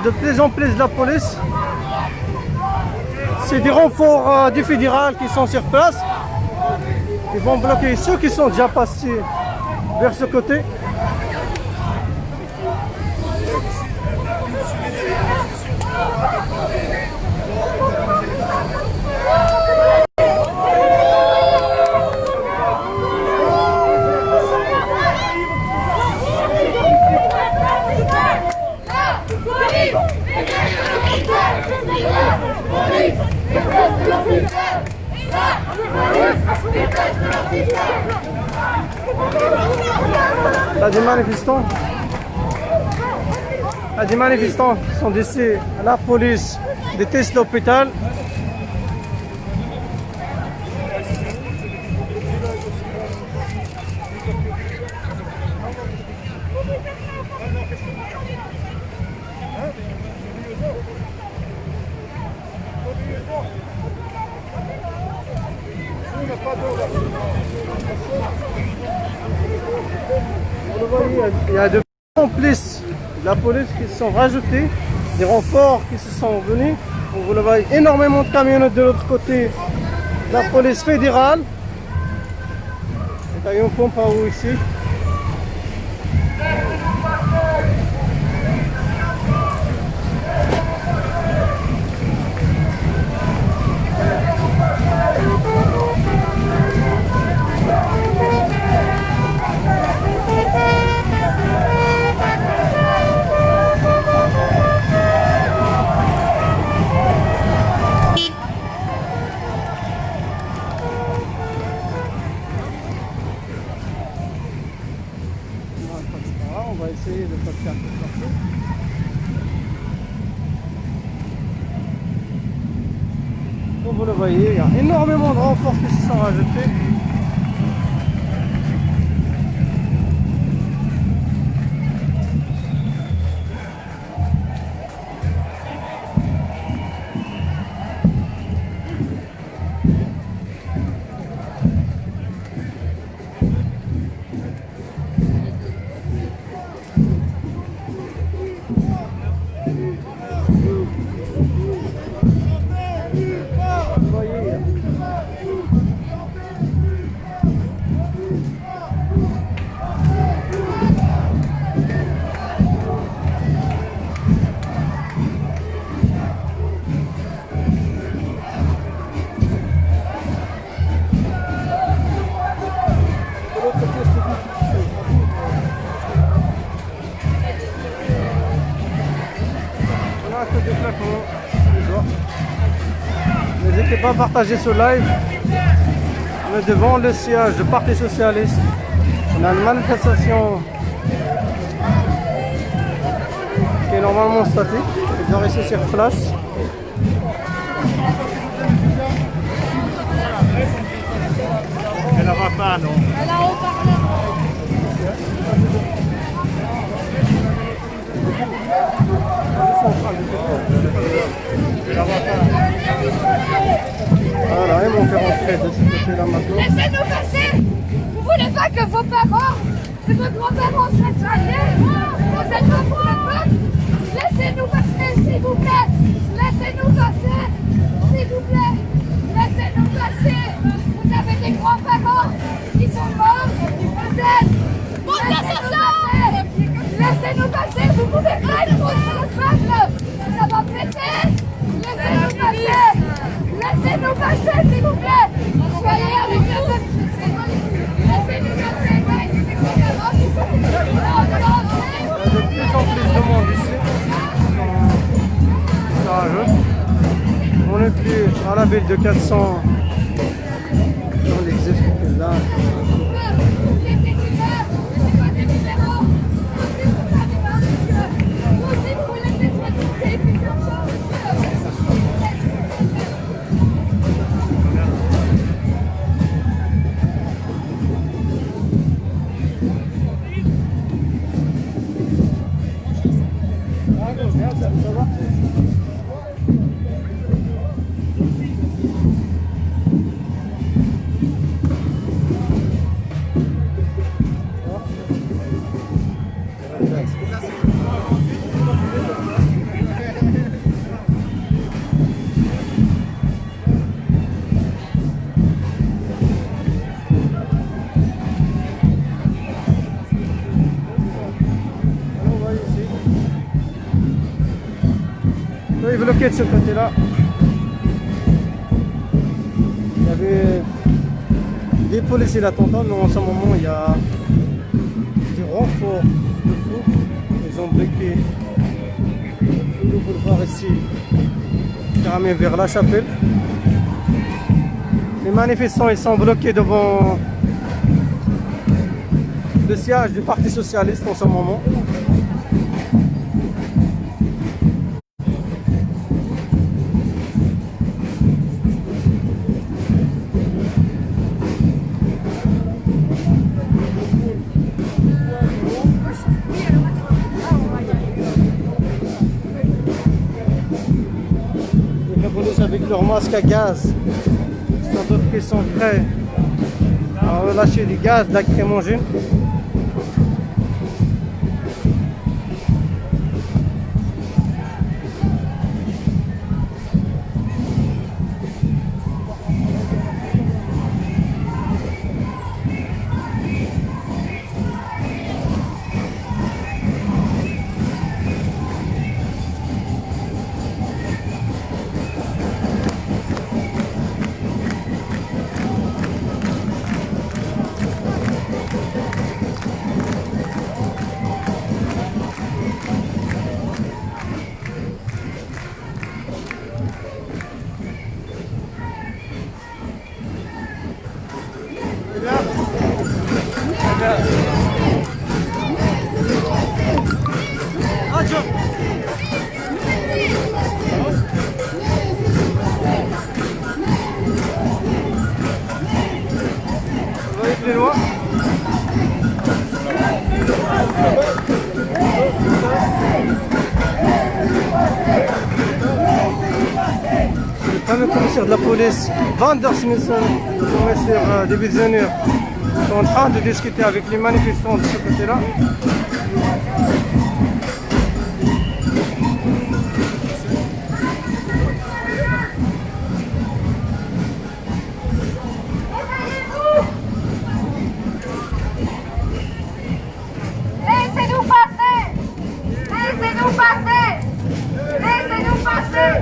De plus en plus de la police. C'est des renforts du fédéral qui sont sur place. Ils vont bloquer ceux qui sont déjà passés vers ce côté. Là, des manifestants qui sont laissés à la police déteste l'hôpital. Il y a de complices de la police qui se sont rajoutés, des renforts qui se sont venus. Vous le voyez, énormément de camionnettes de l'autre côté de la police fédérale. Il y a une pompe en haut ici. On va essayer de passer un peu partout. Comme vous le voyez, il y a énormément de renforts qui se sont rajoutés. n'hésitez pas à partager ce live. On est devant le siège du Parti Socialiste. On a une manifestation qui est normalement statique. Il doit rester sur place. Elle n'en va pas, non? Elle a haut-parleur. Voilà, ils m'ont fait rentrer de ce côté-là maintenant. Laissez-nous passer. Vous voulez pas que vos parents, que vos grands-parents soient soignés? Vous êtes pas pour le peuple? Laissez-nous passer, s'il vous plaît. Laissez-nous passer, s'il vous plaît. Laissez-nous passer. Vous avez des grands-parents qui sont morts. Peut-être. Laissez-nous passer. Vous pouvez pas être contre le peuple. Ça va péter. Laissez-nous passer. Laissez-nous passer, s'il vous plaît. Soyez avec le peuple. Laissez-nous passer. Il y a de plus en plus de monde ici. Ça rajoute. On n'est plus à la ville de 400. On existe là. Il est bloqué de ce côté-là. Il y avait des policiers d'attente, mais en ce moment il y a des renforts de fou. Ils ont bloqué le boulevard ici, carrément vers la chapelle. Les manifestants ils sont bloqués devant le siège du Parti Socialiste en ce moment. Avec leur masque à gaz, sans doute qu'ils sont prêts à relâcher du gaz lacrymogène. Plus loin. Le fameux commissaire de la police, Vander Smithson, le commissaire divisionnaire, sont en train de discuter avec les manifestants de ce côté-là. Laissez-nous passer! Laissez-nous passer! Laissez-nous passer!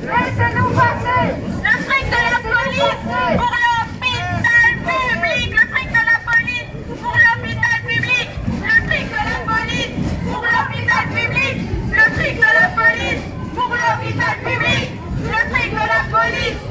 Laissez-nous passer! Le fric de la police pour l'hôpital public! Le fric de la police pour l'hôpital public! Le fric de la police pour l'hôpital public! Le fric de la police pour l'hôpital public! Le fric de la police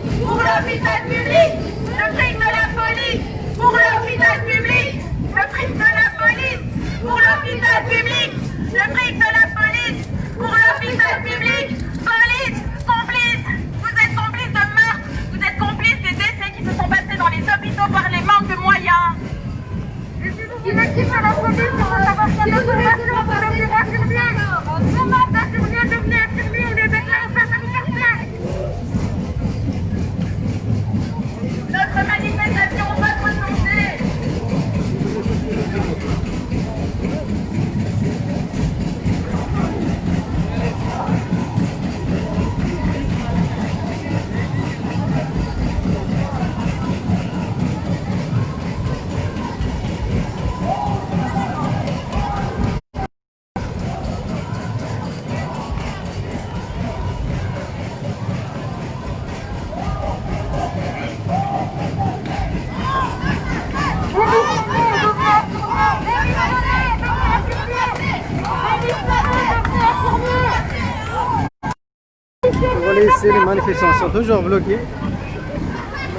aller ici, les manifestants sont toujours bloqués.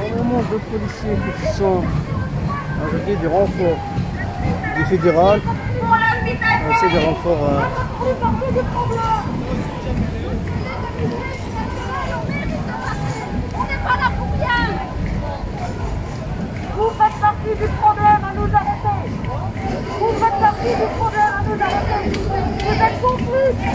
Énormément de policiers qui sont ajoutés du renfort du fédéral, aussi des renforts. On n'est pas là pour rien. Vous faites partie du problème à nous arrêter. Vous faites partie du problème à nous arrêter. Vous êtes complices.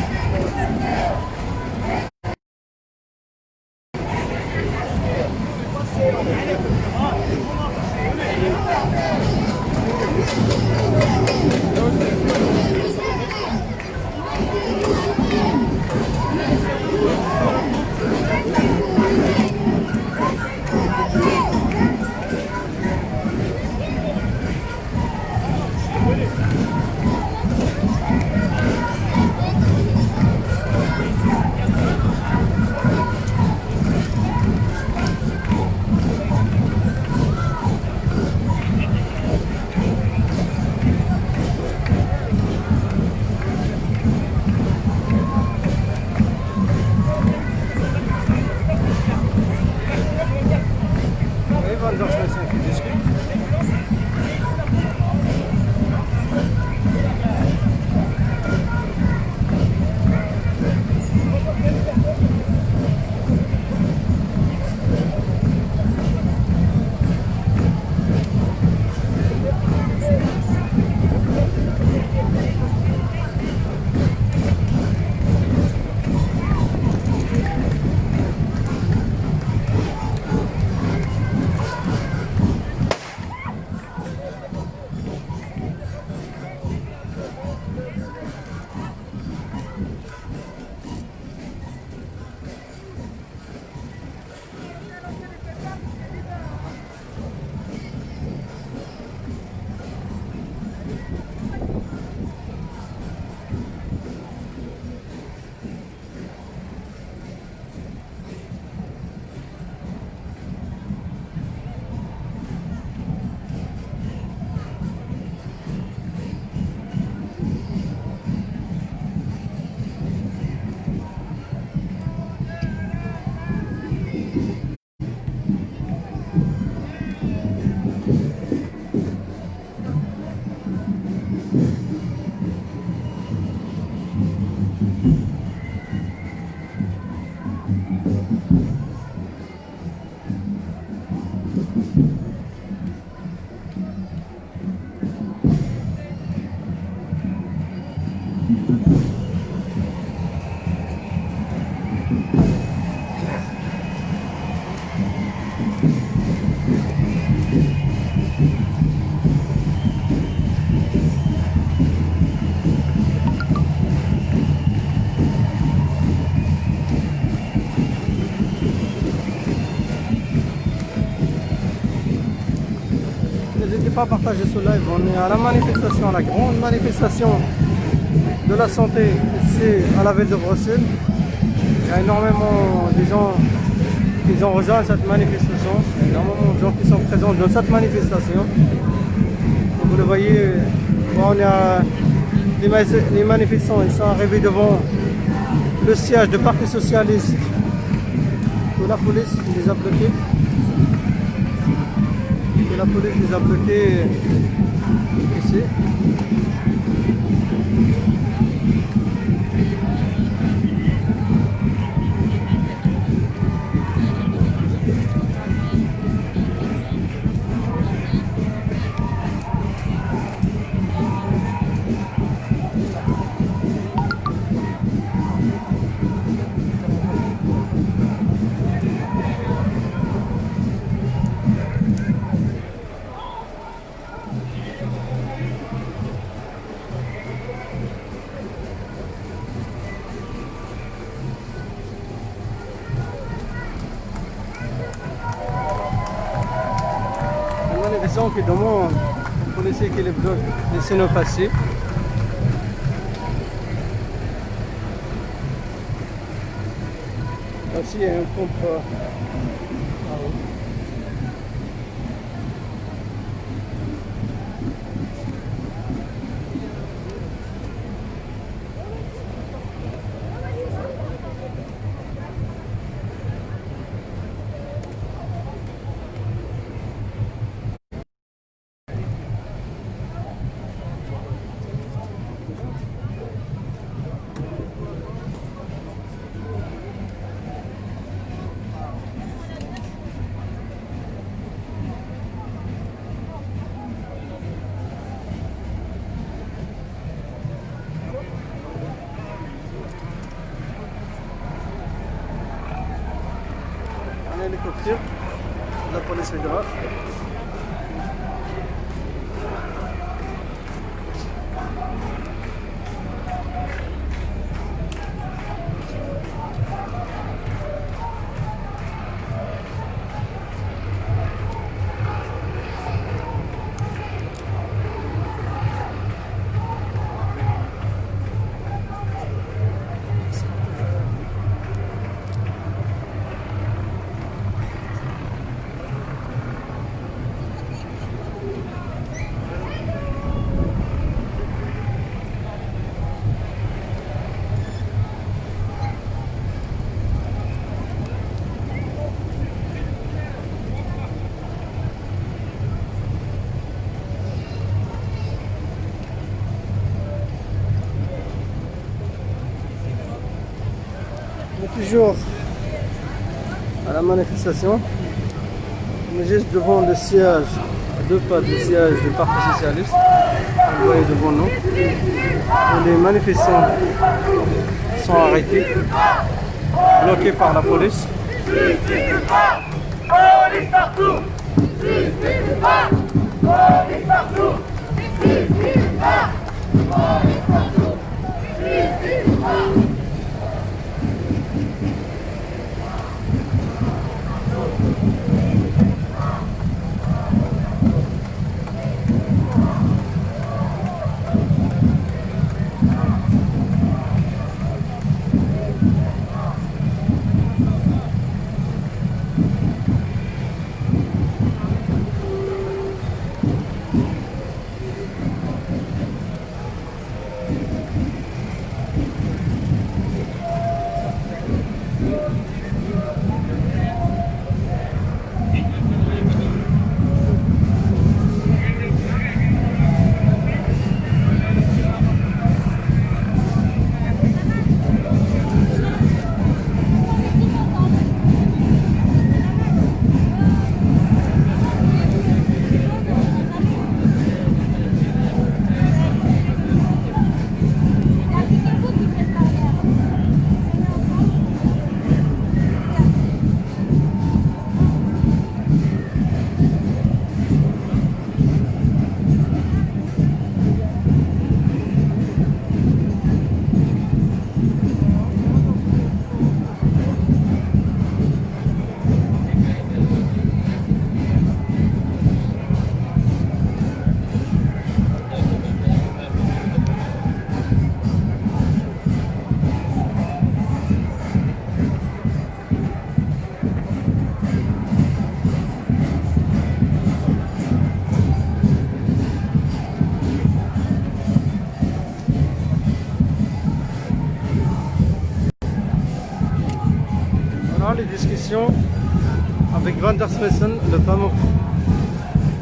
N'hésitez pas à partager ce live. On est à la manifestation, la grande manifestation de la santé ici à la ville de Bruxelles. Il y a énormément de gens qui ont rejoint cette manifestation. Il y a énormément de gens qui sont présents dans cette manifestation. Comme vous le voyez, on a les manifestants, ils sont arrivés devant le siège du Parti Socialiste. Que la police les a bloqués. La police les a bloqués ici. Qui demande aux policiers qui les bloquent, laissez-nous passer. Aussi, il y a un contre. un hélicoptère de la police fédérale. Toujours à la manifestation, on est juste devant le siège, à 2 pas du siège du Parti Socialiste, vous voyez devant nous, où les manifestants sont arrêtés, bloqués par la police. Police partout! Police partout! Police partout! Les discussions avec Van der Smessen, le fameux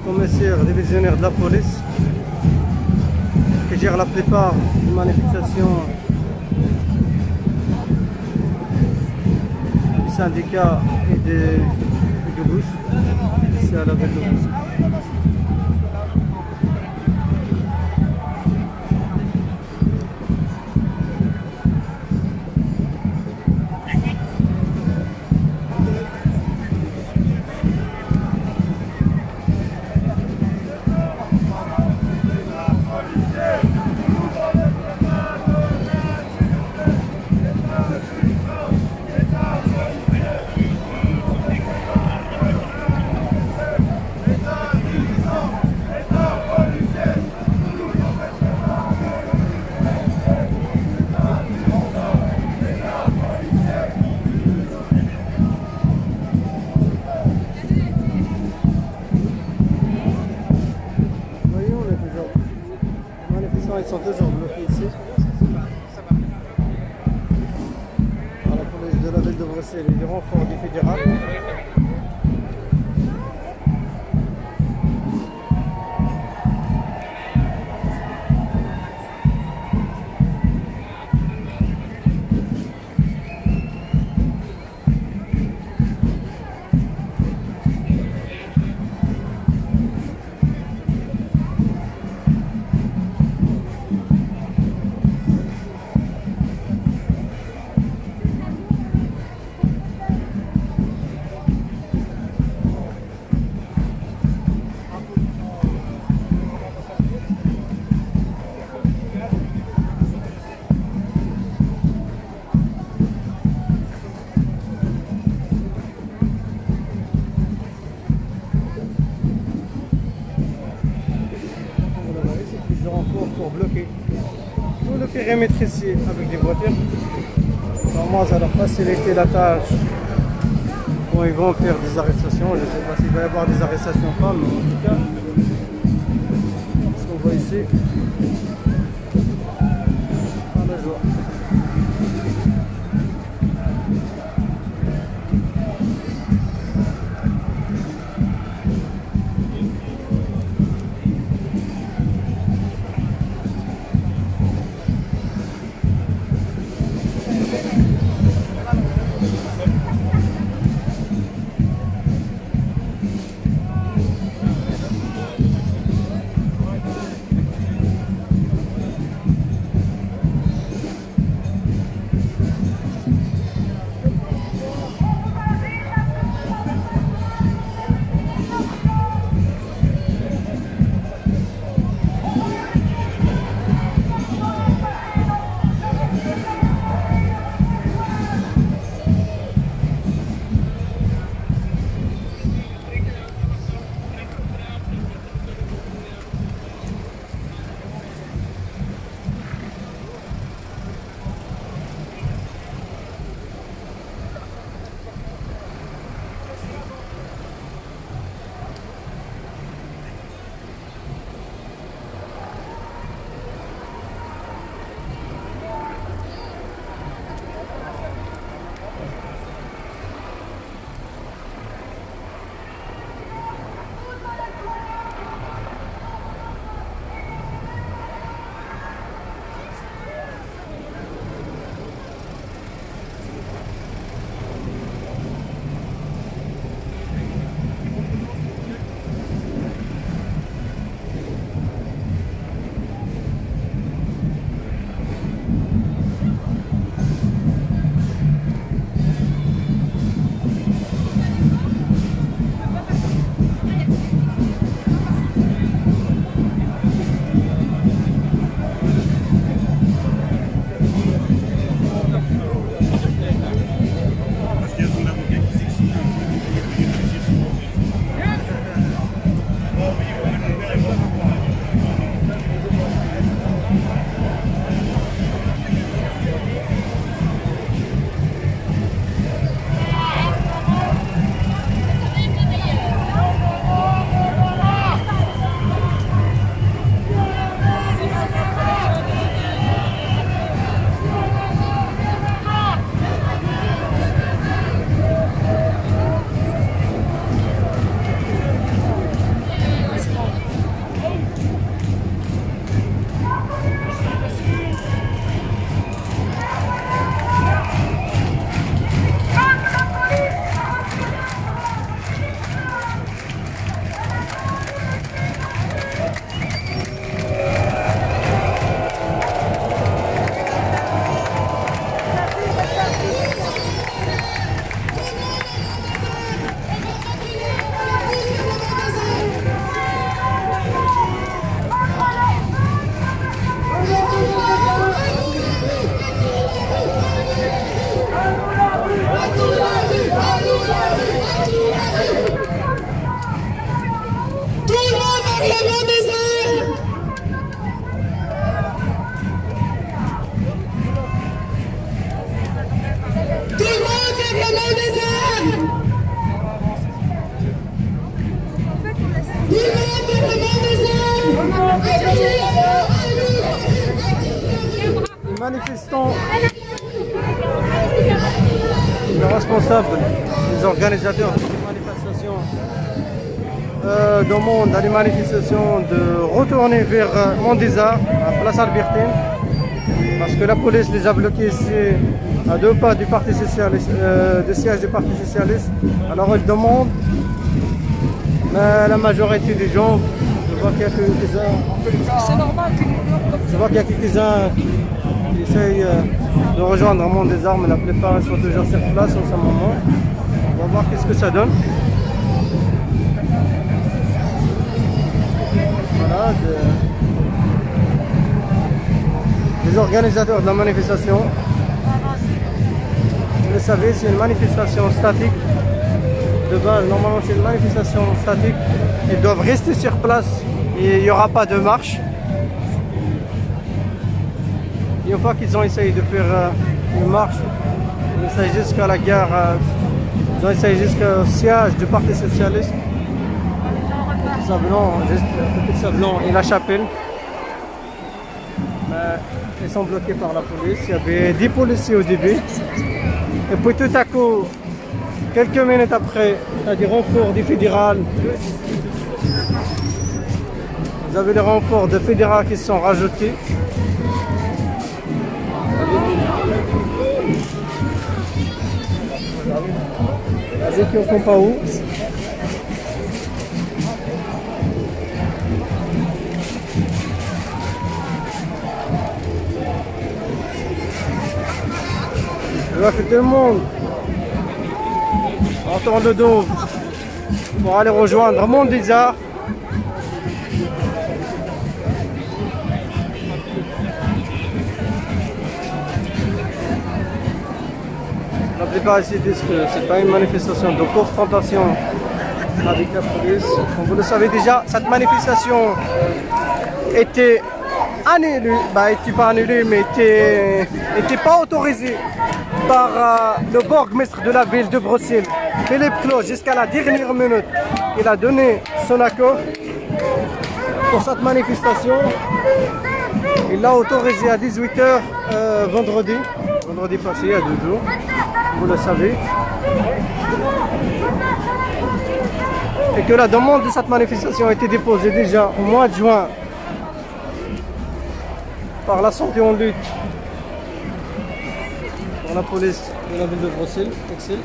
commissaire divisionnaire de la police, qui gère la plupart des manifestations du syndicat et de gauche, ici à la ville de Bruxelles. Ils sont toujours bloqués ici. Par la police de la ville de Bruxelles et du renfort du fédéral. bloqué tout le périmètre ici avec des voitures. Normalement, ça leur faciliter la tâche quand ils vont faire des arrestations. Je ne sais pas s'il va y avoir des arrestations ou pas, mais en tout cas, ce qu'on voit ici, par la joie. Les manifestants, les responsables, les organisateurs des manifestations demandent à les manifestations de retourner vers Mondézard, à Place Albertine, parce que la police les a bloqués ici à 2 pas du Parti Socialiste, du siège du Parti Socialiste. Alors ils demandent, mais la majorité des gens, je vois qu'il y a quelques-uns qui essayent de rejoindre Mondézard, mais la plupart sont toujours sur place en ce moment. On va voir qu'est-ce que ça donne. Voilà, les organisateurs de la manifestation. Vous le savez, c'est une manifestation statique. De base, normalement, c'est une manifestation statique. Ils doivent rester sur place et il n'y aura pas de marche. Une fois qu'ils ont essayé de faire une marche, ils ont essayé jusqu'à la gare, ils ont essayé jusqu'au siège du Parti Socialiste, Petit Sablon, juste Petit Sablon et la Chapelle. Mais ils sont bloqués par la police. Il y avait 10 policiers au début. Et puis tout à coup, quelques minutes après, il y a des renforts du fédéral. Vous avez les renforts de fédéral qui sont rajoutés. Vas-y, qui ne font pas où. Je vois que tout le monde entend le dos pour aller rejoindre Mondésart. La plupart ici disent que ce n'est pas une manifestation de confrontation avec la police. Comme vous le savez déjà, cette manifestation était annulée, était pas annulée, mais était pas autorisée par le bourgmestre de la ville de Bruxelles, Philippe Clos, jusqu'à la dernière minute. Il a donné son accord pour cette manifestation. Il l'a autorisé à 18h vendredi passé, il y a 2 jours, vous le savez. Et que la demande de cette manifestation a été déposée déjà au mois de juin par la santé en lutte pour la police de la ville de Bruxelles, Excel.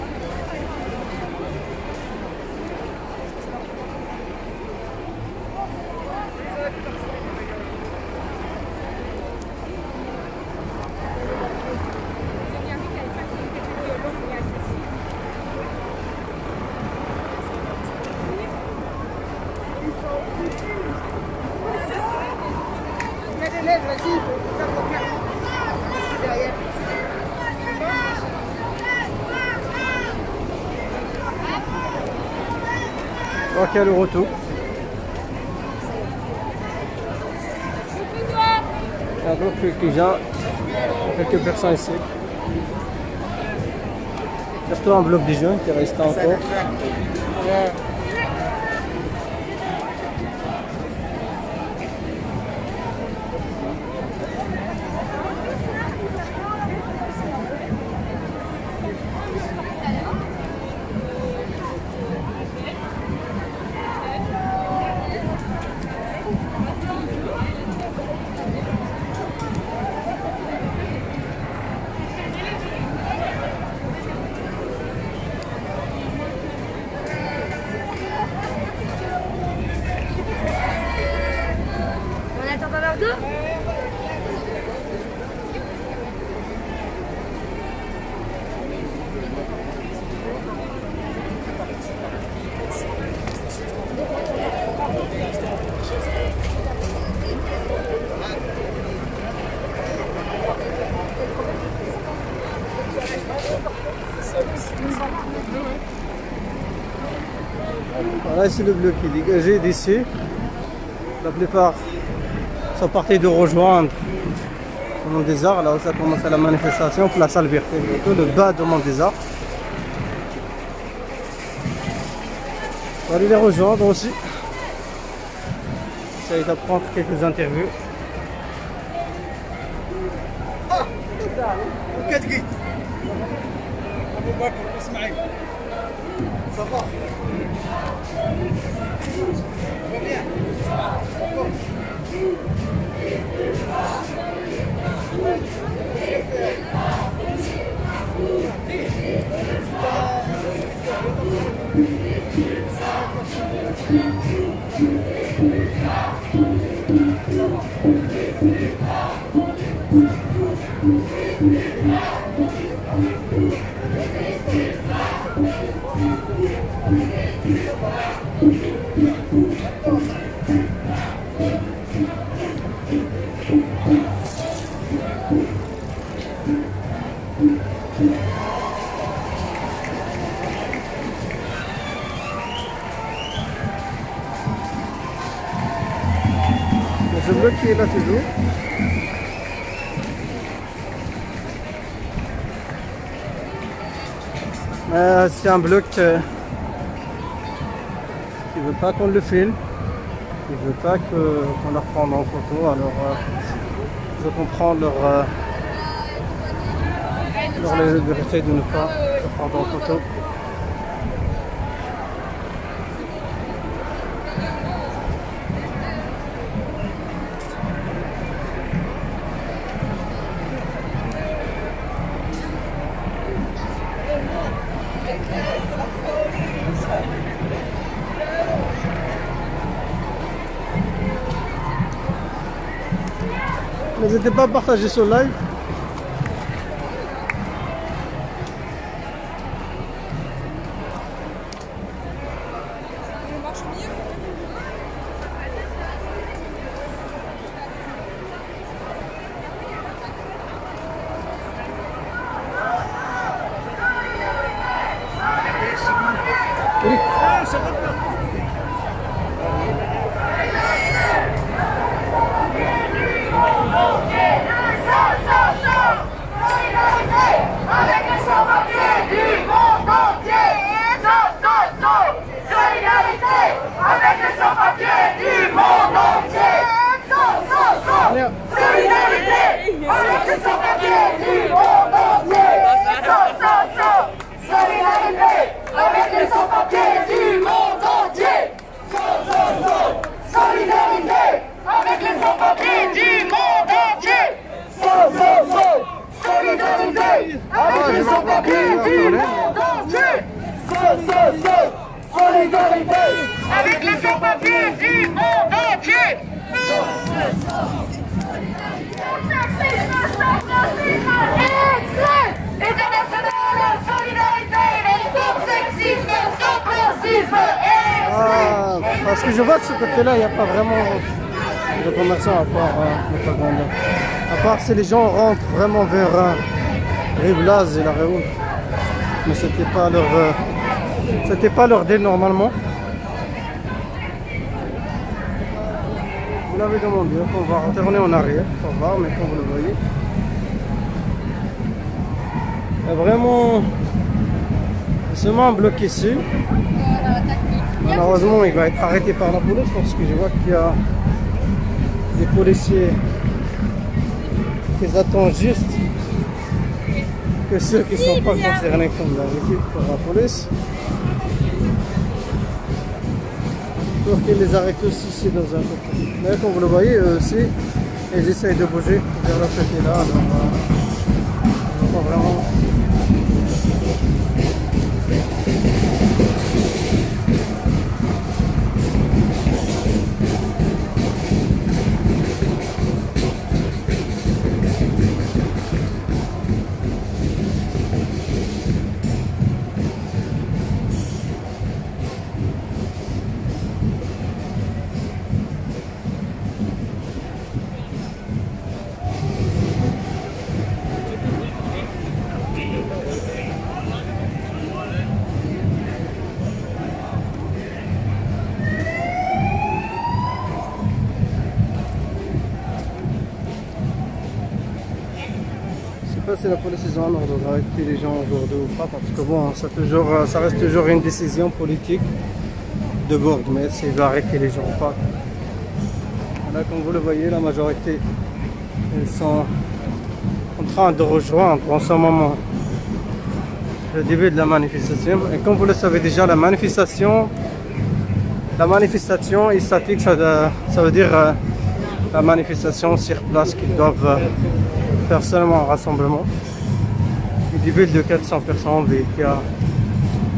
Donc il y a le retour. Il y a donc quelques personnes ici. Surtout un bloc des jeunes qui reste encore. On attend pas leur dos. Voilà, c'est le bloc qui est dégagé d'ici. La plupart sont partis de rejoindre le Mondésart, là où ça commence la manifestation, place Alberté, le bas de Mondésart. On va aller les rejoindre aussi. J'essaie de prendre quelques interviews. Ça va. Ce bloc qui est là toujours. C'est un bloc qui veut pas qu'on le filme. Il veut pas qu'on leur prenne en photo. Alors je comprends leur liberté de ne pas le prendre en photo. N'hésitez pas à partager ce live. Avec les sans-papiers du monde entier. Sexisme, sans racisme, extrait international, solidarité, stop sexisme, stop racisme, Parce que je vois de ce côté-là, il n'y a pas vraiment de commerçants à part le propagande. À part si les gens rentrent vraiment vers Rive-Laz et la Réoule. Mais c'était pas leur deal normalement. Vous l'avez demandé, on va retourner en arrière pour voir, mais comme vous le voyez, il y a vraiment seulement un bloc ici. Malheureusement, il va être arrêté par la police parce que je vois qu'il y a des policiers qui attendent juste que ceux qui ne sont pas concernés comme d'habitude par la police pour qu'ils les arrêtent aussi ici dans un côté. Mais comme vous le voyez, eux aussi, ils essayent de bouger vers le côté là. Alors, pas vraiment. Je ne sais pas si la police est en ordre d'arrêter les gens aujourd'hui ou pas, parce que bon, ça reste toujours une décision politique de Bourgmestre s'il veut arrêter les gens ou pas. Là, comme vous le voyez, la majorité, ils sont en train de rejoindre en ce moment le début de la manifestation. Et comme vous le savez déjà, la manifestation est statique, ça veut dire la manifestation sur place qu'ils doivent faire seulement un rassemblement. Il débute de 400 personnes, mais il y a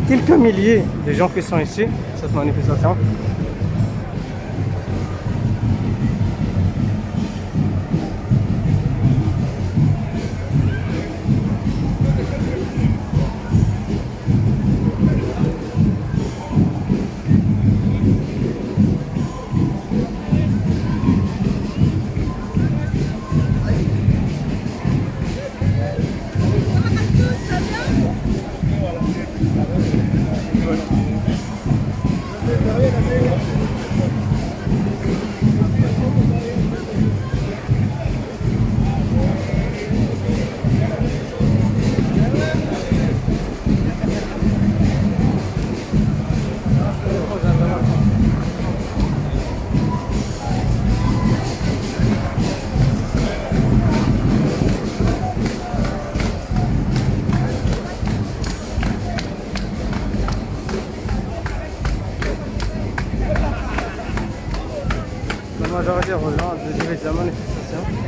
quelques milliers de gens qui sont ici, cette manifestation. majorité rejoint de diriger la manifestation.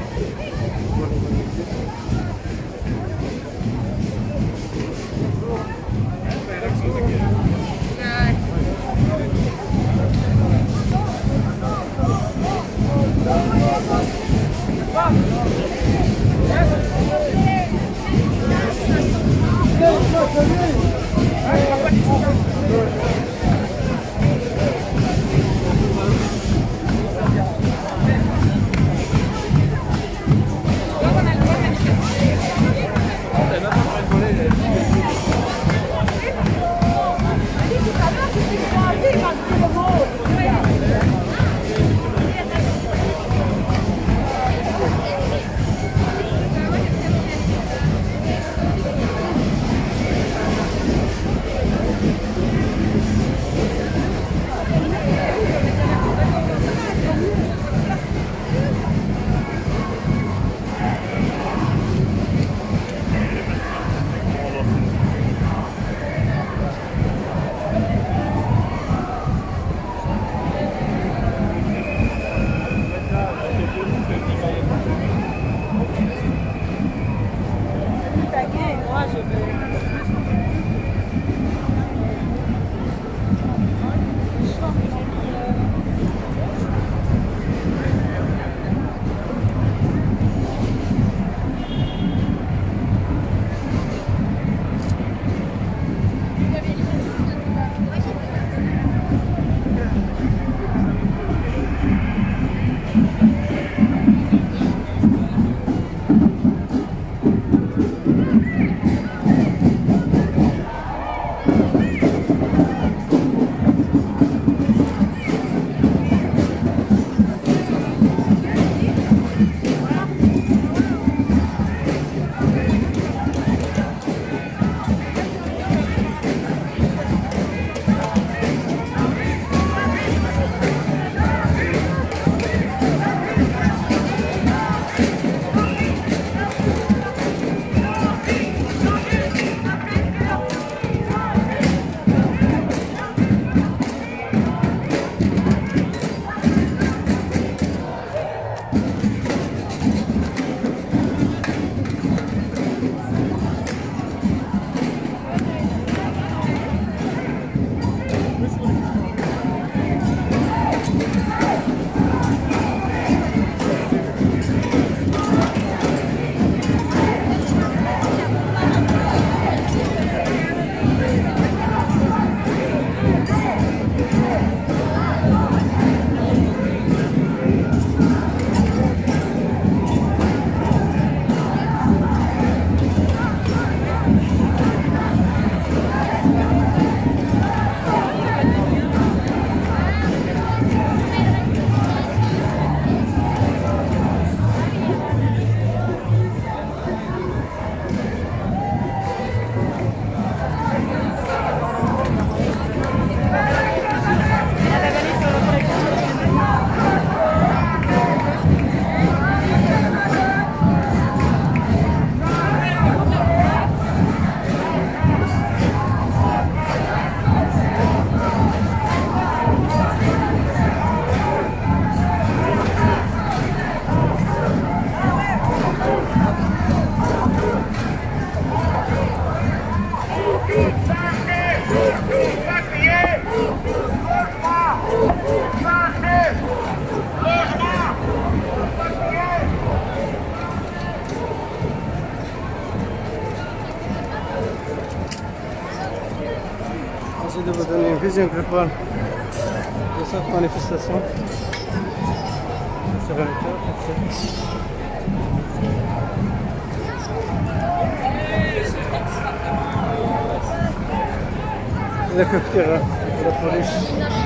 J'essaie de vous donner une vision globale de cette manifestation. Sur un la cafetière de la police.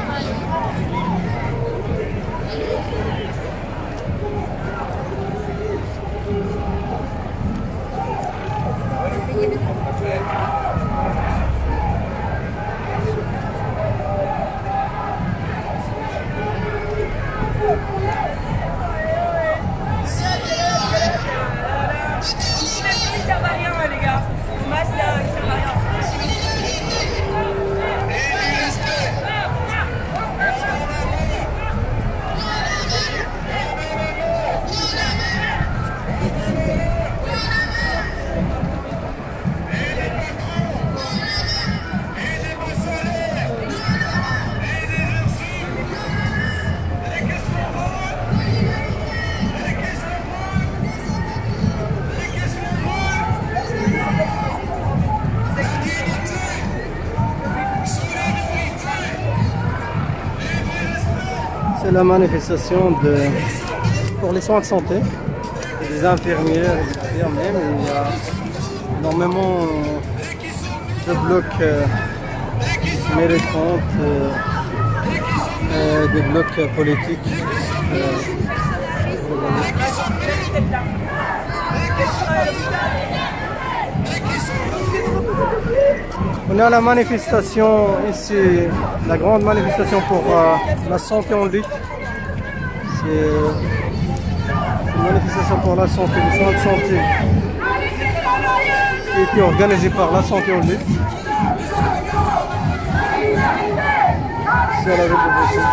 C'est la manifestation pour les soins de santé. Des infirmières et des infirmiers, mais il y a énormément de blocs militants, des blocs politiques. On a la manifestation ici, la grande manifestation pour la santé en lutte. C'est une manifestation pour la santé, les soins de santé qui a été organisée par la santé en lutte. C'est la ville de Bruxelles.